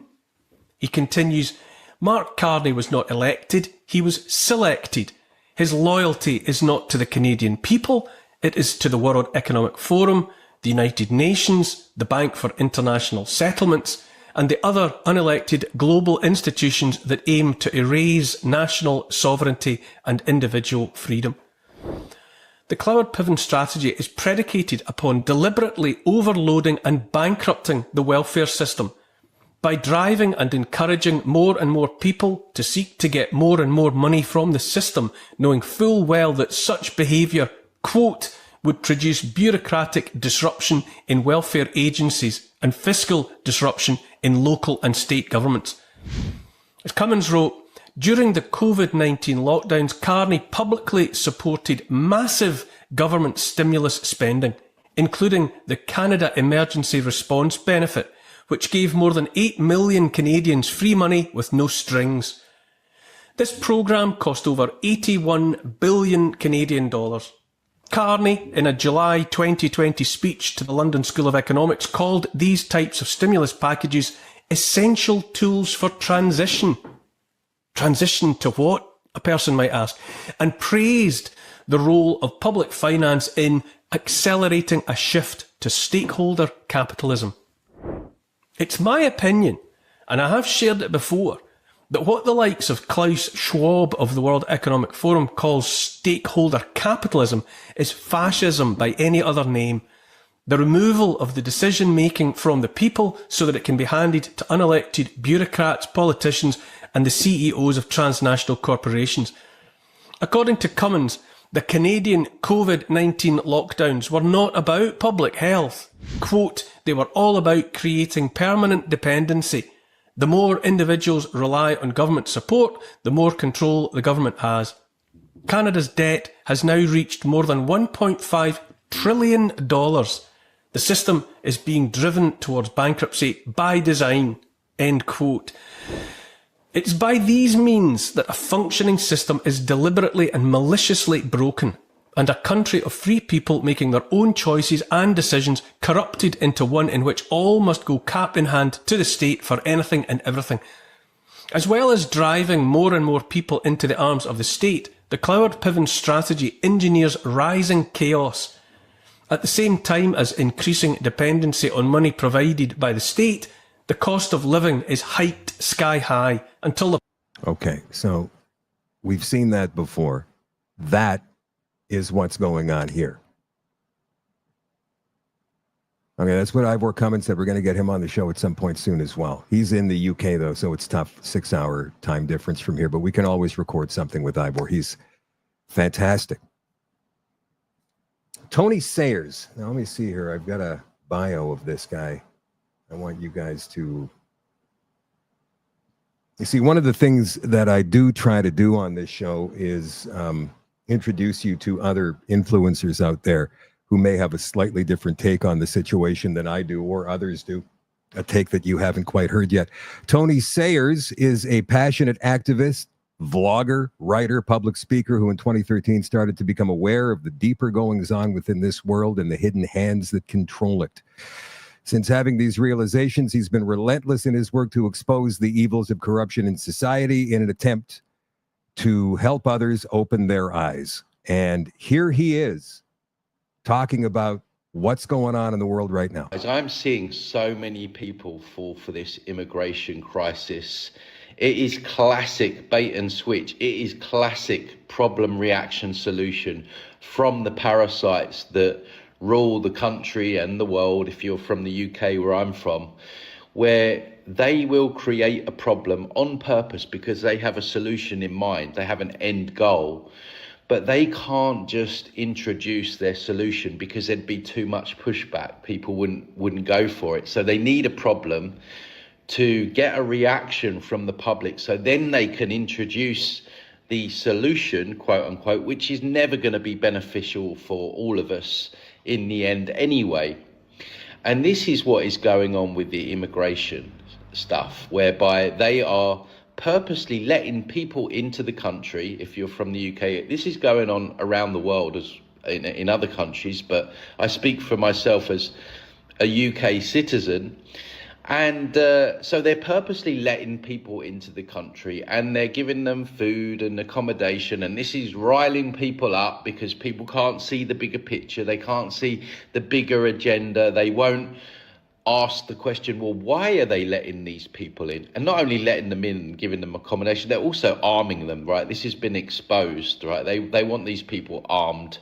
He continues, "Mark Carney was not elected, he was selected. His loyalty is not to the Canadian people, it is to the World Economic Forum, the United Nations, the Bank for International Settlements, and the other unelected global institutions that aim to erase national sovereignty and individual freedom. The Cloward-Piven strategy is predicated upon deliberately overloading and bankrupting the welfare system by driving and encouraging more and more people to seek to get more and more money from the system, knowing full well that such behaviour, quote, would produce bureaucratic disruption in welfare agencies and fiscal disruption in local and state governments. As Cummins wrote, during the COVID-19 lockdowns, Carney publicly supported massive government stimulus spending, including the Canada Emergency Response Benefit, which gave more than 8 million Canadians free money with no strings. This programme cost over 81 billion Canadian dollars. Carney, in a July 2020 speech to the London School of Economics, called these types of stimulus packages essential tools for transition. Transition to what? A person might ask. And praised the role of public finance in accelerating a shift to stakeholder capitalism. It's my opinion, and I have shared it before, that what the likes of Klaus Schwab of the World Economic Forum calls stakeholder capitalism is fascism by any other name. The removal of the decision-making from the people so that it can be handed to unelected bureaucrats, politicians, and the CEOs of transnational corporations. According to Cummins, the Canadian COVID-19 lockdowns were not about public health. Quote, they were all about creating permanent dependency. The more individuals rely on government support, the more control the government has. Canada's debt has now reached more than $1.5 trillion. The system is being driven towards bankruptcy by design. End quote. It's by these means that a functioning system is deliberately and maliciously broken, and a country of free people making their own choices and decisions corrupted into one in which all must go cap in hand to the state for anything and everything. As well as driving more and more people into the arms of the state, the Cloward-Piven strategy engineers rising chaos. At the same time as increasing dependency on money provided by the state, the cost of living is hiked sky high until the... Okay, so we've seen that before. That is what's going on here. Okay, that's what Ivor Cummins said. We're going to get him on the show at some point soon as well. He's in the UK, though, so it's tough. 6-hour time difference from here, but we can always record something with Ivor. He's fantastic. Tony Sayers. Now, let me see here. I've got a bio of this guy. I want you guys to... You see, one of the things that I do try to do on this show is introduce you to other influencers out there who may have a slightly different take on the situation than I do or others do, a take that you haven't quite heard yet. Tony Sayers is a passionate activist, vlogger, writer, public speaker who in 2013 started to become aware of the deeper goings-on within this world and the hidden hands that control it. Since having these realizations, he's been relentless in his work to expose the evils of corruption in society in an attempt to help others open their eyes. And here he is talking about what's going on in the world right now. As I'm seeing so many people fall for this immigration crisis, it is classic bait and switch. It is classic problem, reaction, solution from the parasites that rule the country and the world, if you're from the UK where I'm from, where they will create a problem on purpose because they have a solution in mind, they have an end goal, but they can't just introduce their solution because there'd be too much pushback. People wouldn't go for it. So they need a problem to get a reaction from the public, so then they can introduce the solution, quote unquote, which is never going to be beneficial for all of us in the end anyway. And this is what is going on with the immigration stuff, whereby they are purposely letting people into the country. If you're from the UK, this is going on around the world as in other countries, but I speak for myself as a UK citizen, And so they're purposely letting people into the country, and they're giving them food and accommodation. And this is riling people up because people can't see the bigger picture. They can't see the bigger agenda. They won't ask the question, well, why are they letting these people in? And not only letting them in and giving them accommodation, they're also arming them, right? This has been exposed, right? They want these people armed.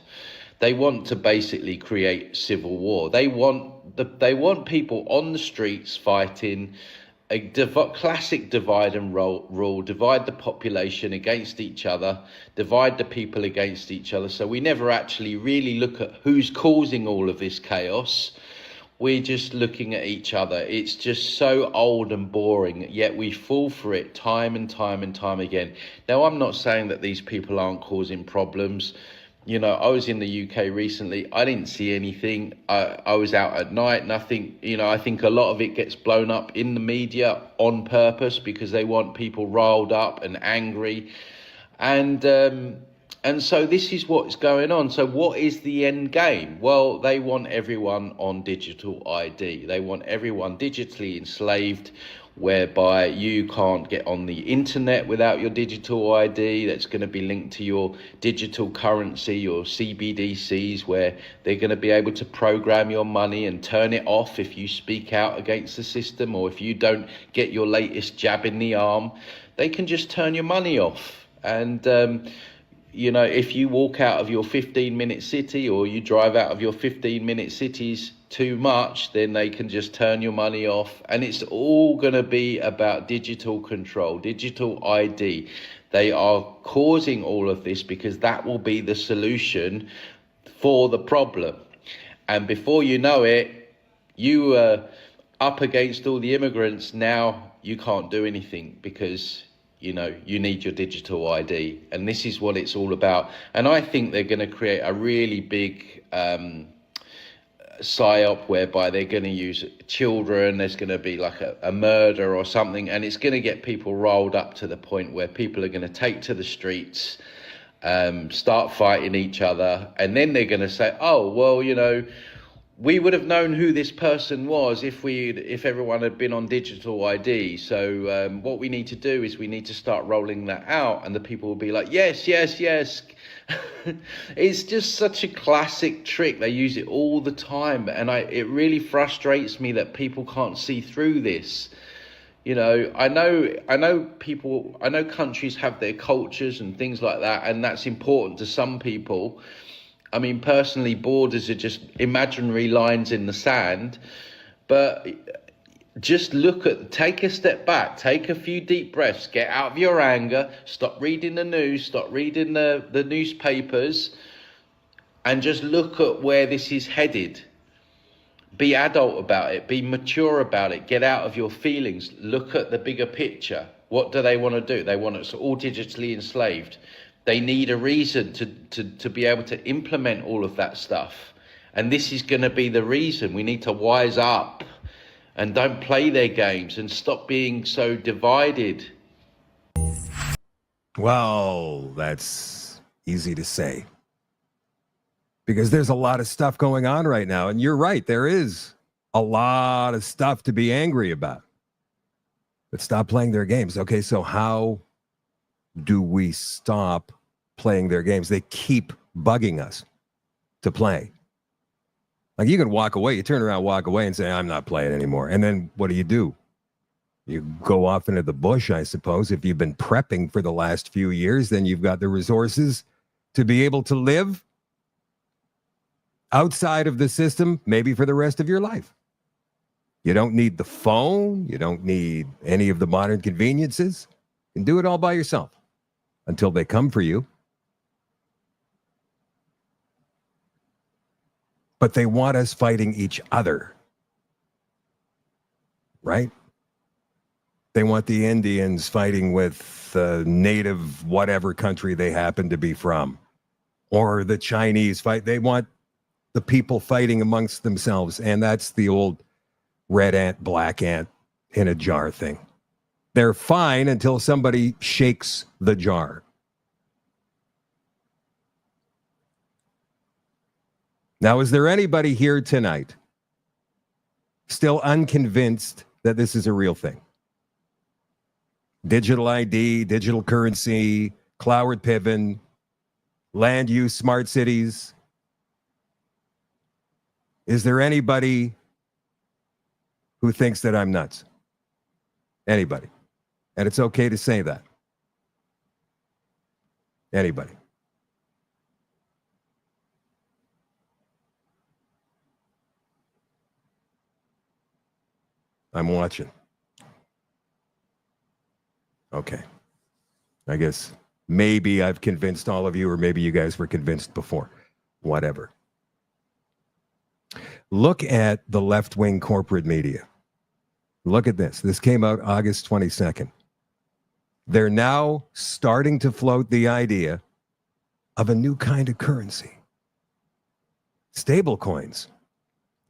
They want to basically create civil war. They want people on the streets fighting, a classic divide and rule, divide the population against each other, divide the people against each other. So we never actually really look at who's causing all of this chaos. We're just looking at each other. It's just so old and boring, yet we fall for it time and time and time again. Now, I'm not saying that these people aren't causing problems. You know, I was in the UK recently. I didn't see anything. I was out at night. Nothing. You know, I think a lot of it gets blown up in the media on purpose because they want people riled up and angry. And so this is what's going on. So what is the end game? Well, they want everyone on digital ID. They want everyone digitally enslaved, whereby you can't get on the internet without your digital ID. That's going to be linked to your digital currency, your CBDCs, where they're going to be able to program your money and turn it off if you speak out against the system, or if you don't get your latest jab in the arm, they can just turn your money off. And you know, if you walk out of your 15-minute city, or you drive out of your 15-minute cities too much, then they can just turn your money off. And it's all going to be about digital control, digital ID. They are causing all of this because that will be the solution for the problem. And before you know it, you are up against all the immigrants. Now you can't do anything because you know, you need your digital ID. And this is what it's all about. And I think they're going to create a really big psyop whereby they're going to use children. There's going to be like a murder or something. And it's going to get people rolled up to the point where people are going to take to the streets, start fighting each other. And then they're going to say, oh, well, you know, we would have known who this person was if everyone had been on digital ID. So what we need to do is we need to start rolling that out, and the people will be like, yes, yes, yes. It's just such a classic trick. They use it all the time, and it really frustrates me that people can't see through this. You know, I know countries have their cultures and things like that, and that's important to some people. I mean, personally, borders are just imaginary lines in the sand. But just take a step back, take a few deep breaths, get out of your anger, stop reading the news, stop reading the newspapers, and just look at where this is headed. Be adult about it, be mature about it, get out of your feelings, look at the bigger picture. What do they want to do? They want us all digitally enslaved. They need a reason to be able to implement all of that stuff. And this is going to be the reason. We need to wise up and don't play their games and stop being so divided. Well, that's easy to say, because there's a lot of stuff going on right now. And you're right, there is a lot of stuff to be angry about. But stop playing their games. Okay, so how do we stop playing their games? They keep bugging us to play. Like, you can walk away, you turn around, walk away and say, I'm not playing anymore. And then what do? You go off into the bush, I suppose. If you've been prepping for the last few years, then you've got the resources to be able to live outside of the system, maybe for the rest of your life. You don't need the phone. You don't need any of the modern conveniences. You can do it all by yourself until they come for you. But they want us fighting each other, right? They want the Indians fighting with the native whatever country they happen to be from, or the Chinese fight. They want the people fighting amongst themselves, and that's the old red ant, black ant in a jar thing. They're fine until somebody shakes the jar. Now, is there anybody here tonight still unconvinced that this is a real thing. Digital ID, digital currency, Cloward Piven, land use, smart cities. Is there anybody who thinks that I'm nuts? Anybody? And it's okay to say that. Anybody? I'm watching. Okay. I guess maybe I've convinced all of you, or maybe you guys were convinced before. Whatever. Look at the left-wing corporate media. Look at this. This came out August 22nd. They're now starting to float the idea of a new kind of currency. Stablecoins.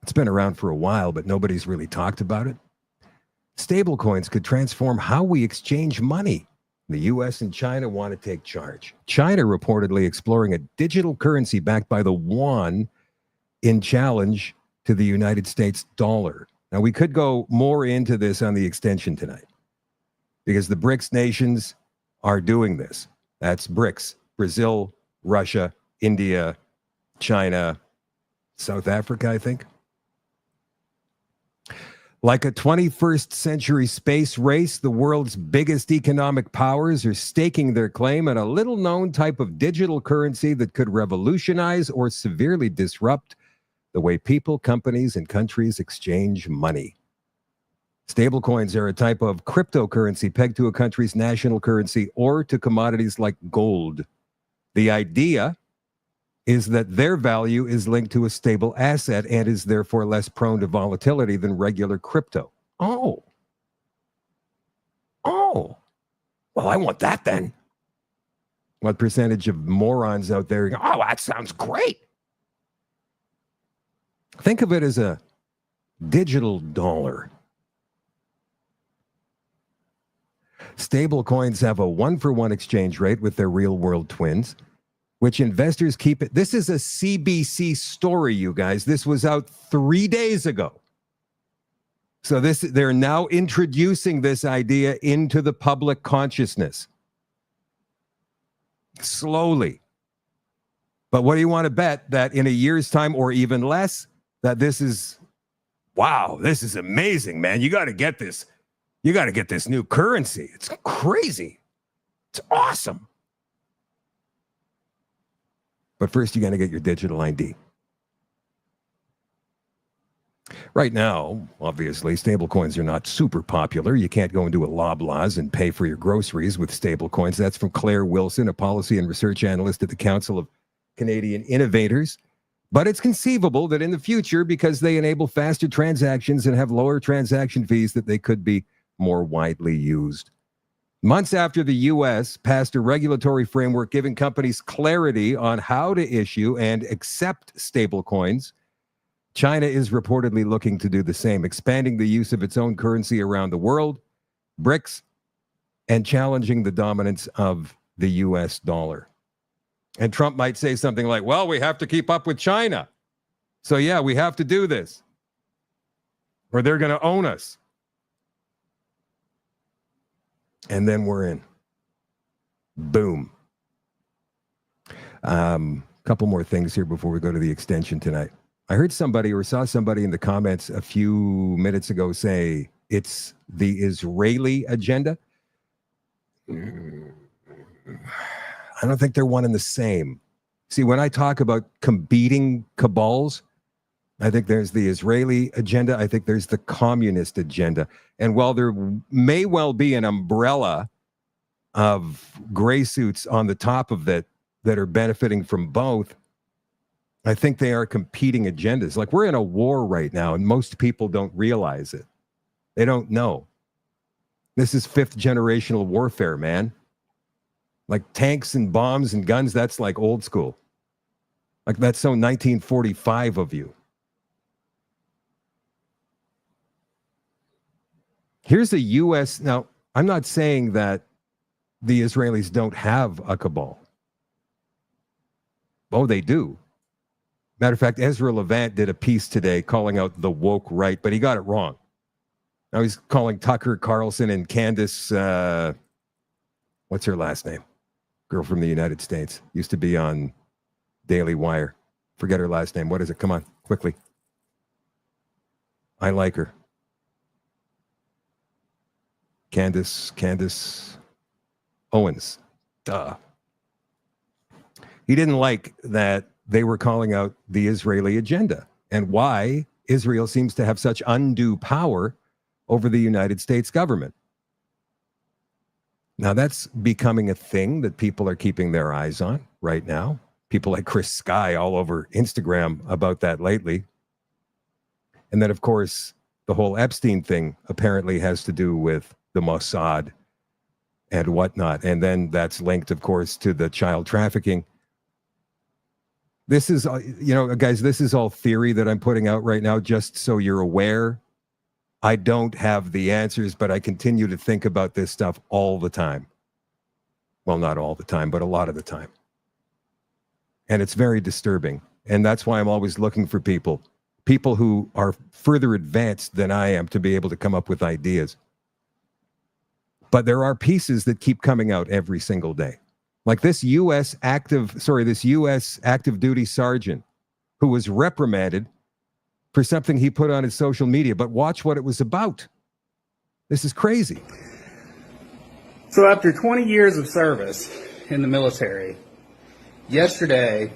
It's been around for a while, but nobody's really talked about it. Stablecoins could transform how we exchange money. The U.S. and China want to take charge. China reportedly exploring a digital currency backed by the yuan in challenge to the United States dollar. Now, we could go more into this on the extension tonight because the BRICS nations are doing this. That's BRICS: Brazil, Russia, India, China, South Africa, I think. Like a 21st century space race, the world's biggest economic powers are staking their claim on a little-known type of digital currency that could revolutionize or severely disrupt the way people, companies, and countries exchange money. Stablecoins are a type of cryptocurrency pegged to a country's national currency or to commodities like gold. The idea is that their value is linked to a stable asset and is therefore less prone to volatility than regular crypto. Oh. Well, I want that then. What percentage of morons out there go, oh, that sounds great. Think of it as a digital dollar. Stable coins have a 1-for-1 exchange rate with their real-world twins, which investors keep it. This is a CBC story, you guys. This was out 3 days ago. So they're now introducing this idea into the public consciousness. Slowly. But what do you want to bet that in a year's time or even less, that this is, wow, this is amazing, man. You got to get this. You got to get this new currency. It's crazy. It's awesome. But first, you got to get your digital ID. Right now, obviously, stablecoins are not super popular. You can't go into a Loblaws and pay for your groceries with stablecoins. That's from Claire Wilson, a policy and research analyst at the Council of Canadian Innovators. But it's conceivable that in the future, because they enable faster transactions and have lower transaction fees, that they could be more widely used. Months after the U.S. passed a regulatory framework giving companies clarity on how to issue and accept stablecoins, China is reportedly looking to do the same, expanding the use of its own currency around the world, BRICS, and challenging the dominance of the U.S. dollar. And Trump might say something like, well, we have to keep up with China. So, yeah, we have to do this, or they're going to own us. And then we're in. Boom. Couple more things here before we go to the extension tonight. I heard somebody or saw somebody in the comments a few minutes ago say it's the Israeli agenda. I don't think they're one and the same. See, when I talk about competing cabals, I think there's the Israeli agenda. I think there's the communist agenda. And while there may well be an umbrella of gray suits on the top of that are benefiting from both, I think they are competing agendas. Like, we're in a war right now, and most people don't realize it. They don't know. This is 5th generational warfare, man. Like tanks and bombs and guns, that's like old school. Like, that's so 1945 of you. Here's a U.S. Now, I'm not saying that the Israelis don't have a cabal. Oh, they do. Matter of fact, Ezra Levant did a piece today calling out the woke right, but he got it wrong. Now he's calling Tucker Carlson and Candace, what's her last name? Girl from the United States. Used to be on Daily Wire. Forget her last name. What is it? Come on, quickly. I like her. Candace Owens. Duh. He didn't like that they were calling out the Israeli agenda and why Israel seems to have such undue power over the United States government. Now, that's becoming a thing that people are keeping their eyes on right now. People like Chris Sky all over Instagram about that lately. And then, of course, the whole Epstein thing apparently has to do with the Mossad and whatnot. And then that's linked, of course, to the child trafficking. This is, guys, this is all theory that I'm putting out right now, just so you're aware. I don't have the answers, but I continue to think about this stuff all the time. Well, not all the time, but a lot of the time. And it's very disturbing. And that's why I'm always looking for people who are further advanced than I am to be able to come up with ideas. But there are pieces that keep coming out every single day. Like this U.S. active duty sergeant who was reprimanded for something he put on his social media. But watch what it was about. This is crazy. So after 20 years of service in the military, yesterday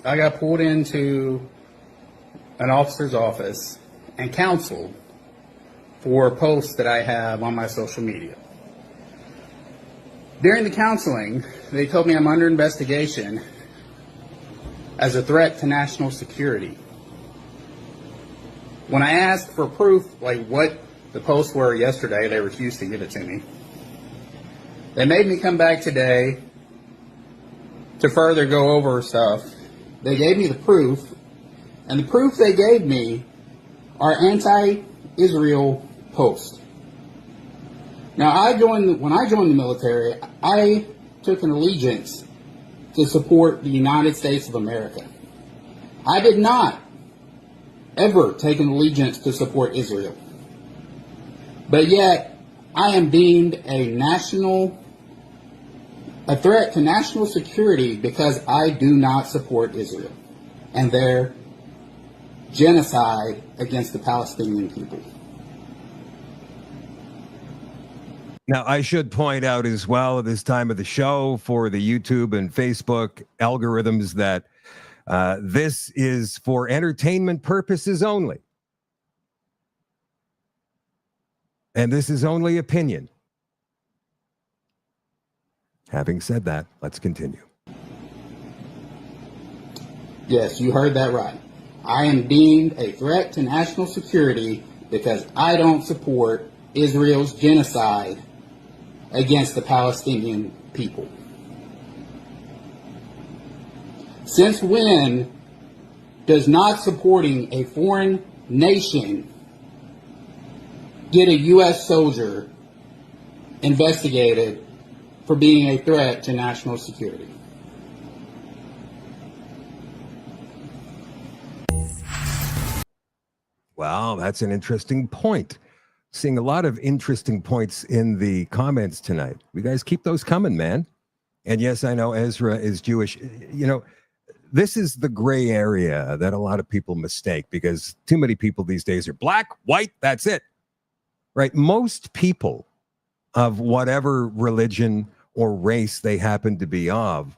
I got pulled into an officer's office and counseled for posts that I have on my social media. During the counseling, they told me I'm under investigation as a threat to national security. When I asked for proof, like what the posts were yesterday, they refused to give it to me. They made me come back today to further go over stuff. They gave me the proof, and the proof they gave me are anti-Israel posts. Now, when I joined the military, I took an allegiance to support the United States of America. I did not ever take an allegiance to support Israel. But yet, I am deemed a threat to national security because I do not support Israel and their genocide against the Palestinian people. Now, I should point out as well at this time of the show for the YouTube and Facebook algorithms that this is for entertainment purposes only. And this is only opinion. Having said that, let's continue. Yes, you heard that right. I am deemed a threat to national security because I don't support Israel's genocide against the Palestinian people. Since when does not supporting a foreign nation get a U.S. soldier investigated for being a threat to national security? Wow, that's an interesting point. Seeing a lot of interesting points in the comments tonight. You guys keep those coming, man. And yes, I know Ezra is Jewish. You know, this is the gray area that a lot of people mistake because too many people these days are black, white, that's it. Right? Most people of whatever religion or race they happen to be of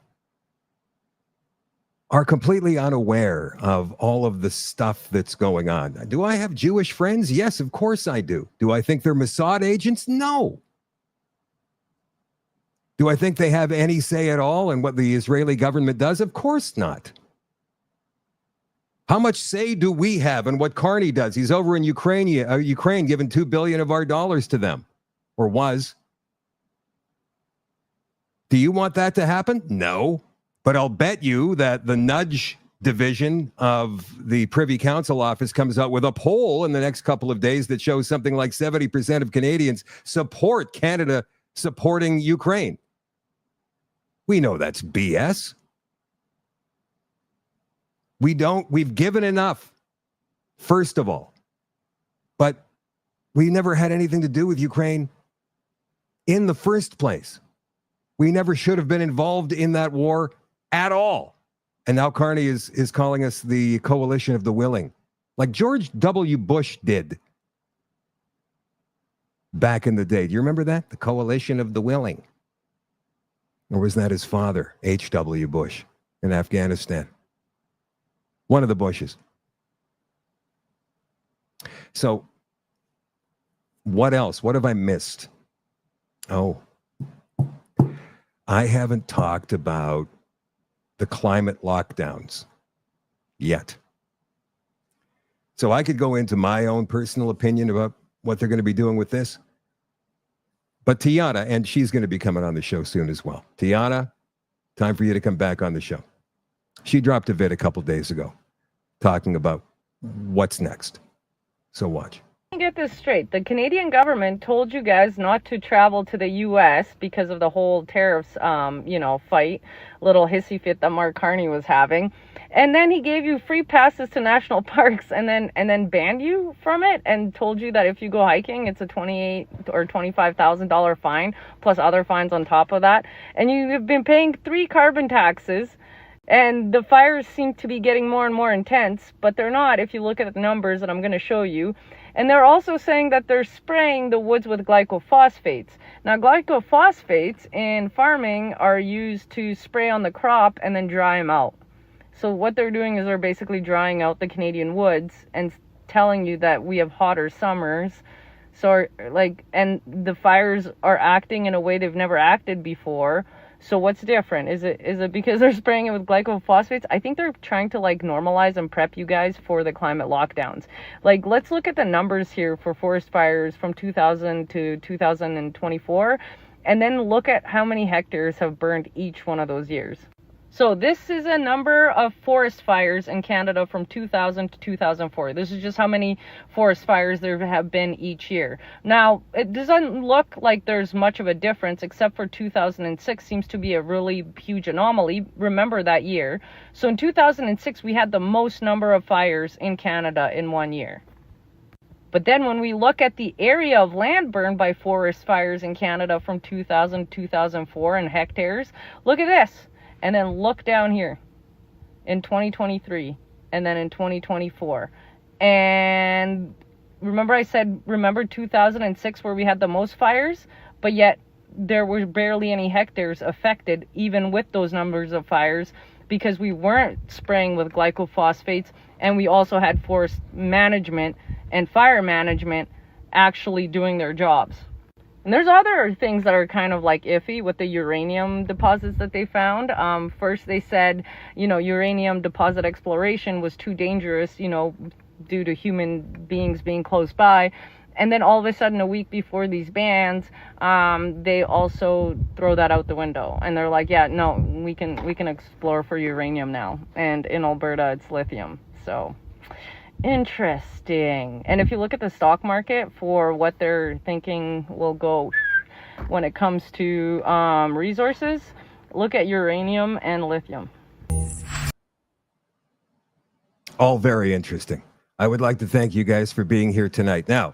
are completely unaware of all of the stuff that's going on. Do I have Jewish friends? Yes, of course I do. Do I think they're Mossad agents? No. Do I think they have any say at all in what the Israeli government does? Of course not. How much say do we have in what Carney does? He's over in Ukraine giving $2 billion of our dollars to them, or was. Do you want that to happen? No. But I'll bet you that the nudge division of the Privy Council office comes out with a poll in the next couple of days that shows something like 70% of Canadians support Canada supporting Ukraine. We know that's BS. We've given enough, first of all. But We never had anything to do with Ukraine in the first place. We never should have been involved in that war at all. And now Carney is calling us the coalition of the willing, like George W. Bush did back in the day. Do you remember that? The coalition of the willing. Or was that his father, H.W. Bush, in Afghanistan? One of the Bushes. So, what else? What have I missed? Oh, I haven't talked about the climate lockdowns yet. So I could go into my own personal opinion about what they're going to be doing with this. But Tiana, and she's going to be coming on the show soon as well. Tiana, time for you to come back on the show. She dropped a vid a couple days ago talking about what's next. So watch. Get this straight. The Canadian government told you guys not to travel to the U.S. because of the whole tariffs, fight, little hissy fit that Mark Carney was having. And then he gave you free passes to national parks and then banned you from it and told you that if you go hiking, it's a $28,000 or $25,000 fine plus other fines on top of that. And you've been paying 3 carbon taxes. And the fires seem to be getting more and more intense, but they're not if you look at the numbers that I'm going to show you. And they're also saying that they're spraying the woods with glycophosphates. Now, glycophosphates in farming are used to spray on the crop and then dry them out. So what they're doing is they're basically drying out the Canadian woods and telling you that we have hotter summers. So, and the fires are acting in a way they've never acted before. So what's different? Is it because they're spraying it with glycophosphates? I think they're trying to normalize and prep you guys for the climate lockdowns. Let's look at the numbers here for forest fires from 2000 to 2024, and then look at how many hectares have burned each one of those years. So this is a number of forest fires in Canada from 2000 to 2004. This is just how many forest fires there have been each year. Now, it doesn't look like there's much of a difference, except for 2006 seems to be a really huge anomaly. Remember that year. So in 2006, we had the most number of fires in Canada in one year. But then when we look at the area of land burned by forest fires in Canada from 2000 to 2004 in hectares, look at this. And then look down here in 2023 and then in 2024. And remember 2006 where we had the most fires, but yet there were barely any hectares affected even with those numbers of fires because we weren't spraying with glycophosphates, and we also had forest management and fire management actually doing their jobs. And there's other things that are kind of iffy with the uranium deposits that they found. First they said, uranium deposit exploration was too dangerous, due to human beings being close by. And then all of a sudden, a week before these bans, they also throw that out the window. And they're like, yeah, no, we can explore for uranium now. And in Alberta, it's lithium. So interesting. And if you look at the stock market for what they're thinking will go when it comes to resources, look at uranium and lithium. All very interesting. I would like to thank you guys for being here tonight. Now,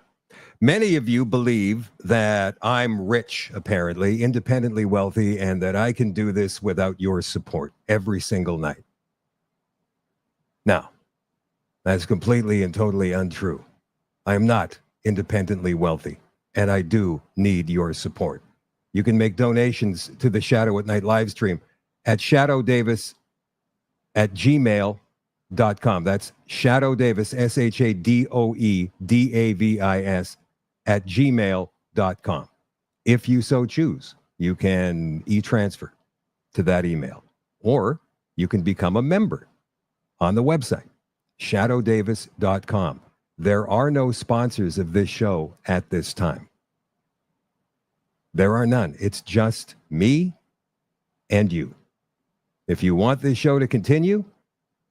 many of you believe that I'm rich, apparently, independently wealthy, and that I can do this without your support every single night. Now, that's completely and totally untrue. I am not independently wealthy, and I do need your support. You can make donations to the Shadow at Night live stream at shadowdavis@gmail.com. That's shadowdavis, SHADOEDAVIS @gmail.com. If you so choose, you can e-transfer to that email, or you can become a member on the website, shadowdavis.com. There are no sponsors of this show at this time. There are none. It's just me and you. If you want this show to continue,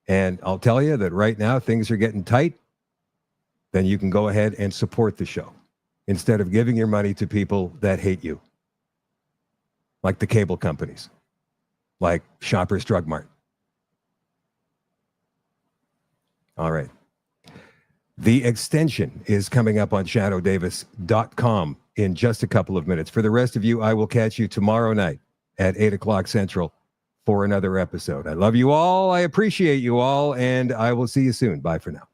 and I'll tell you that right now things are getting tight, then you can go ahead and support the show instead of giving your money to people that hate you, like the cable companies, like Shoppers Drug Mart. All right. The extension is coming up on shadowdavis.com in just a couple of minutes. For the rest of you, I will catch you tomorrow night at 8 o'clock Central for another episode. I love you all. I appreciate you all, and I will see you soon. Bye for now.